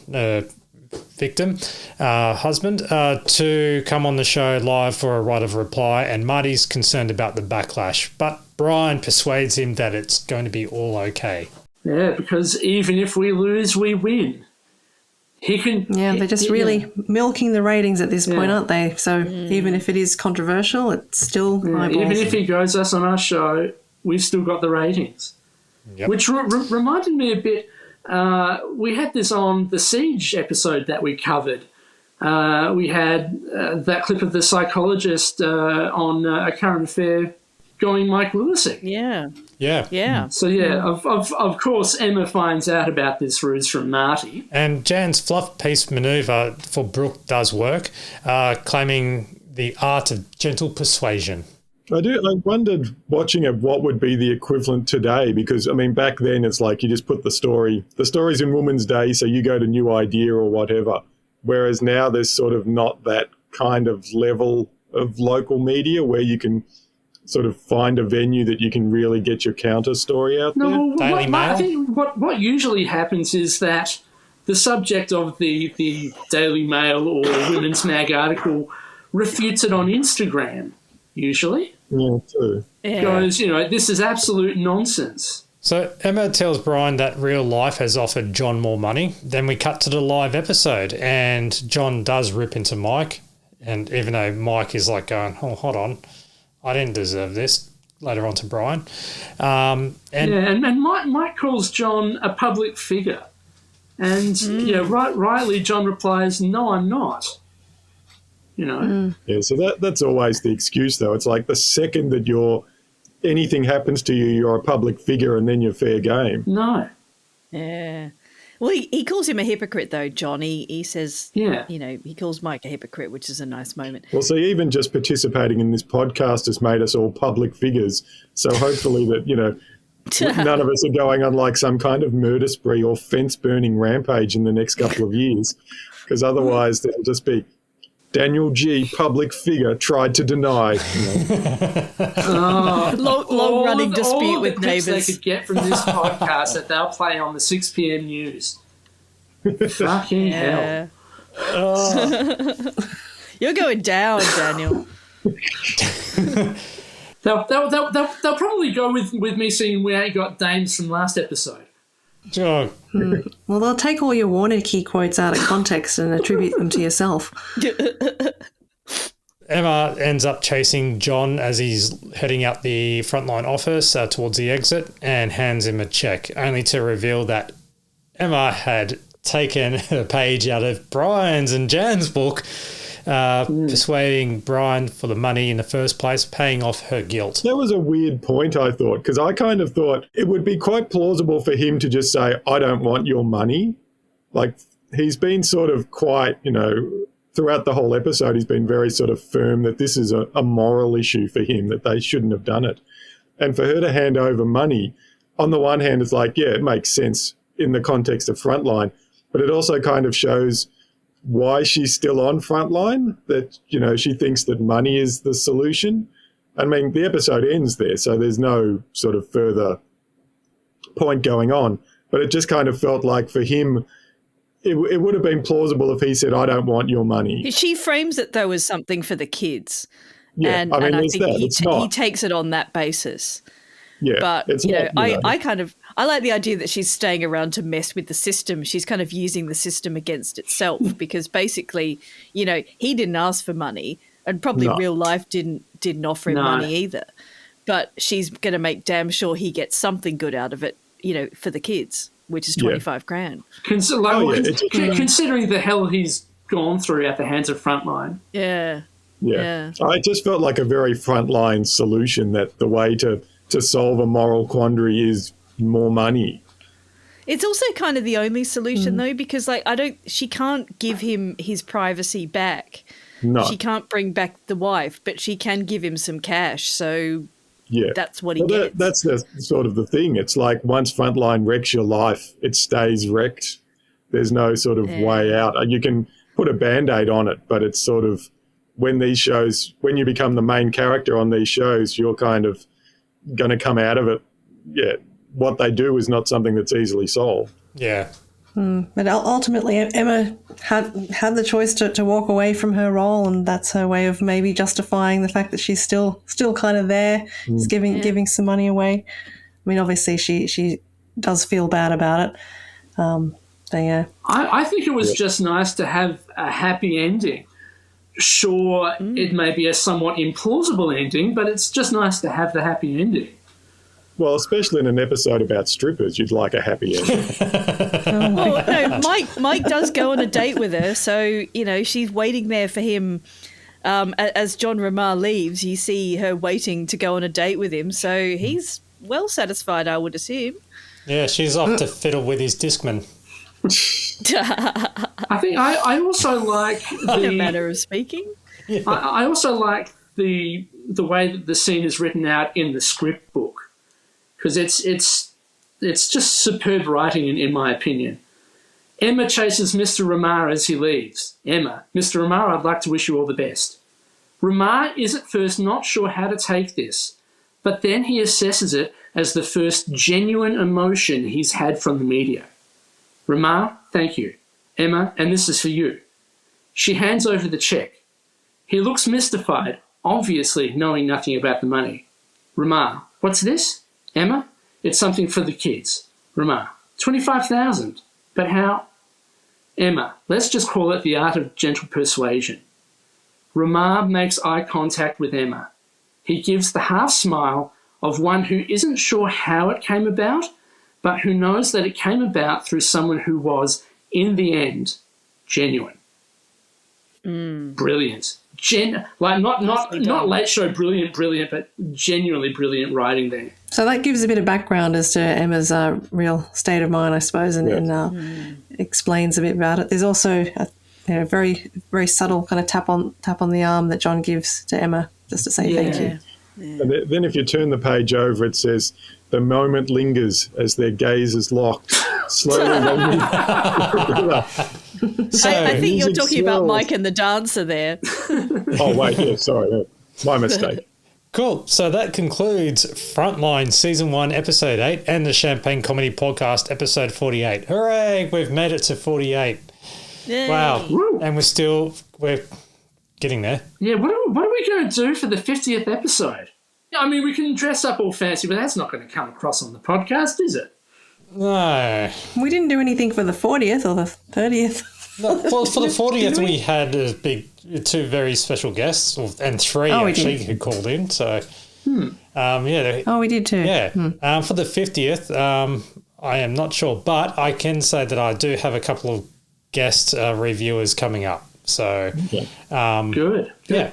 victim, husband, to come on the show live for a right of reply, and Marty's concerned about the backlash. But Brian persuades him that it's going to be all okay. Yeah, because even if we lose, we win. They're just really milking the ratings at this point, aren't they? So even if it is controversial, it's still eyeballs. Even if he goes us on our show, we've still got the ratings. Yep. Which reminded me a bit, we had this on the Siege episode that we covered. We had that clip of the psychologist on A Current Affair going Mike Lewisik. Yeah. So, of course, Emma finds out about this ruse from Marty. And Jan's fluff piece manoeuvre for Brooke does work, claiming the art of gentle persuasion. I wondered watching it what would be the equivalent today, because, back then it's like you just put the story's in Woman's Day, so you go to New Idea or whatever. Whereas now there's sort of not that kind of level of local media where you can sort of find a venue that you can really get your counter story out there. I think what usually happens is that the subject of the Daily Mail or Women's Mag article refutes it on Instagram, usually. Yeah, too. Goes, this is absolute nonsense. So Emma tells Brian that real life has offered John more money. Then we cut to the live episode, and John does rip into Mike. And even though Mike is like going, oh, hold on, I didn't deserve this, later on to Brian. And Mike calls John a public figure. And, rightly, John replies, no, I'm not. Yeah, so that's always the excuse, though. It's like the second that anything happens to you, you're a public figure and then you're fair game. No. Yeah. Well, he calls him a hypocrite, though, John. He says, he calls Mike a hypocrite, which is a nice moment. Well, see, even just participating in this podcast has made us all public figures. So hopefully that, none of us are going on like some kind of murder spree or fence-burning rampage in the next couple of years, because otherwise there'll just be Daniel G., public figure, tried to deny. Long-running dispute with neighbours. They could get from this podcast that they'll play on the 6 p.m. news. Fucking hell. You're going down, Daniel. They'll probably go with me seeing We Ain't Got Dames from last episode. Oh. Well, they'll take all your Warneke quotes out of context and attribute them to yourself. Emma ends up chasing John as he's heading out the Frontline office towards the exit and hands him a check, only to reveal that Emma had taken a page out of Brian's and Jan's book, persuading Brian for the money in the first place, paying off her guilt. That was a weird point, I thought, because I kind of thought it would be quite plausible for him to just say, I don't want your money. Like, he's been sort of quite, throughout the whole episode, he's been very sort of firm that this is a moral issue for him, that they shouldn't have done it. And for her to hand over money, on the one hand, it's like, yeah, it makes sense in the context of Frontline, but it also kind of shows why she's still on Frontline, that, she thinks that money is the solution. I mean, the episode ends there, so there's no sort of further point going on. But it just kind of felt like for him, it would have been plausible if he said, I don't want your money. She frames it, though, as something for the kids. Yeah, and I think he takes it on that basis. Yeah, But it's you know, not, I like the idea that she's staying around to mess with the system. She's kind of using the system against itself because basically, you know, he didn't ask for money, and probably real life didn't offer him money either. But she's going to make damn sure he gets something good out of it, you know, for the kids, which is 25 grand. Considering the hell he's gone through at the hands of Frontline. Yeah. I just felt like a very Frontline solution, that the way to solve a moral quandary is more money. It's also kind of the only solution though, because like she can't give him his privacy back. No. She can't bring back the wife, but she can give him some cash. So that's what he gets. That's the sort of the thing. It's like once Frontline wrecks your life, it stays wrecked. There's no sort of way out. You can put a Band-Aid on it, but it's sort of when you become the main character on these shows, you're kind of going to come out of it. Yeah, what they do is not something that's easily solved. Yeah. But ultimately, Emma had the choice to walk away from her role, and that's her way of maybe justifying the fact that she's still kind of there, is giving some money away. I mean, obviously, she does feel bad about it. But yeah, I think it was just nice to have a happy ending. Sure, it may be a somewhat implausible ending, but it's just nice to have the happy ending. Well, especially in an episode about strippers, you'd like a happy ending. Well, no, Mike does go on a date with her, so, you know, she's waiting there for him. As John Ramar leaves, you see her waiting to go on a date with him, so he's well satisfied, I would assume. Yeah, she's off to fiddle with his Discman. I think I also like the manner of speaking. Yeah. I also like the way that the scene is written out in the script book, because it's just superb writing in my opinion. Emma chases Mr. Ramar as he leaves. Emma, Mr. Ramar, I'd like to wish you all the best. Ramar is at first not sure how to take this, but then he assesses it as the first genuine emotion he's had from the media. Ramar, thank you. Emma, and this is for you. She hands over the check. He looks mystified, obviously knowing nothing about the money. Ramar, what's this? Emma, it's something for the kids. Ramar, 25,000. But how? Emma, let's just call it the art of gentle persuasion. Ramar makes eye contact with Emma. He gives the half smile of one who isn't sure how it came about, but who knows that it came about through someone who was, in the end, genuine. Brilliant. Not late show brilliant, but genuinely brilliant writing there. so that gives a bit of background as to Emma's real state of mind, I suppose, and explains a bit about it. There's also a very, very subtle kind of tap on the arm that John gives to Emma just to say thank you. Yeah. And then if you turn the page over, it says, the moment lingers as their gaze is locked. Slowly. I think you're talking about Mike and the dancer there. Oh, wait, yeah, sorry. My mistake. Cool. So that concludes Frontline Season 1, Episode 8 and the Champagne Comedy Podcast, Episode 48. Hooray! We've made it to 48. Yay. Wow. Woo. And we're getting there. Yeah, what are we going to do for the 50th episode? I mean, we can dress up all fancy, but that's not going to come across on the podcast, is it? No. We didn't do anything for the 40th or the 30th. No, well, for the 40th, we had two very special guests, and three actually who called in. So, we did too. Yeah. For the 50th, I am not sure, but I can say that I do have a couple of guest reviewers coming up. So, good. Yeah.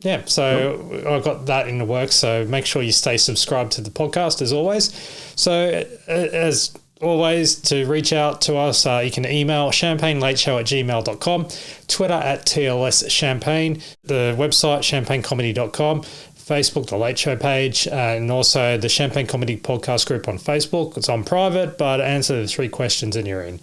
Yeah, so I've got that in the works, so make sure you stay subscribed to the podcast as always. So as always, to reach out to us, you can email champagnelateshow@gmail.com, Twitter @TLSchampagne, the website champagnecomedy.com, Facebook, The Late Show page, and also the Champagne Comedy Podcast group on Facebook. It's on private, but answer the 3 questions and you're in.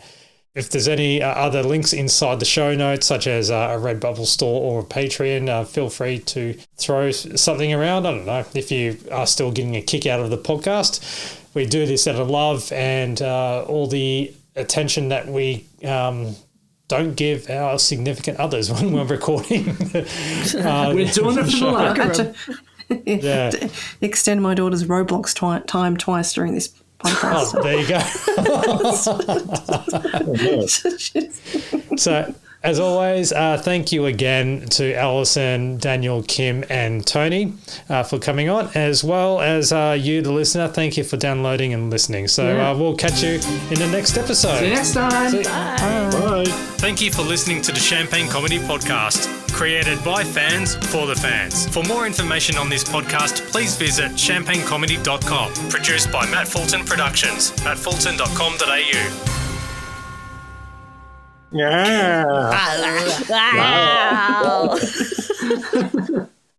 If there's any other links inside the show notes, such as a Redbubble store or a Patreon, feel free to throw something around. I don't know if you are still getting a kick out of the podcast. We do this out of love and all the attention that we don't give our significant others when we're recording. We're doing it for the love. Yeah. Extend my daughter's Roblox time twice during this podcast. Oh, there you go. So, as always, thank you again to Alison, Daniel, Kim, and Tony for coming on, as well as you, the listener. Thank you for downloading and listening. So we'll catch you in the next episode. See you next time. Bye. Thank you for listening to the Champagne Comedy Podcast, created by fans for the fans. For more information on this podcast, please visit champagnecomedy.com. Produced by Matt Fulton Productions, mattfulton.com.au. Yeah. Wow.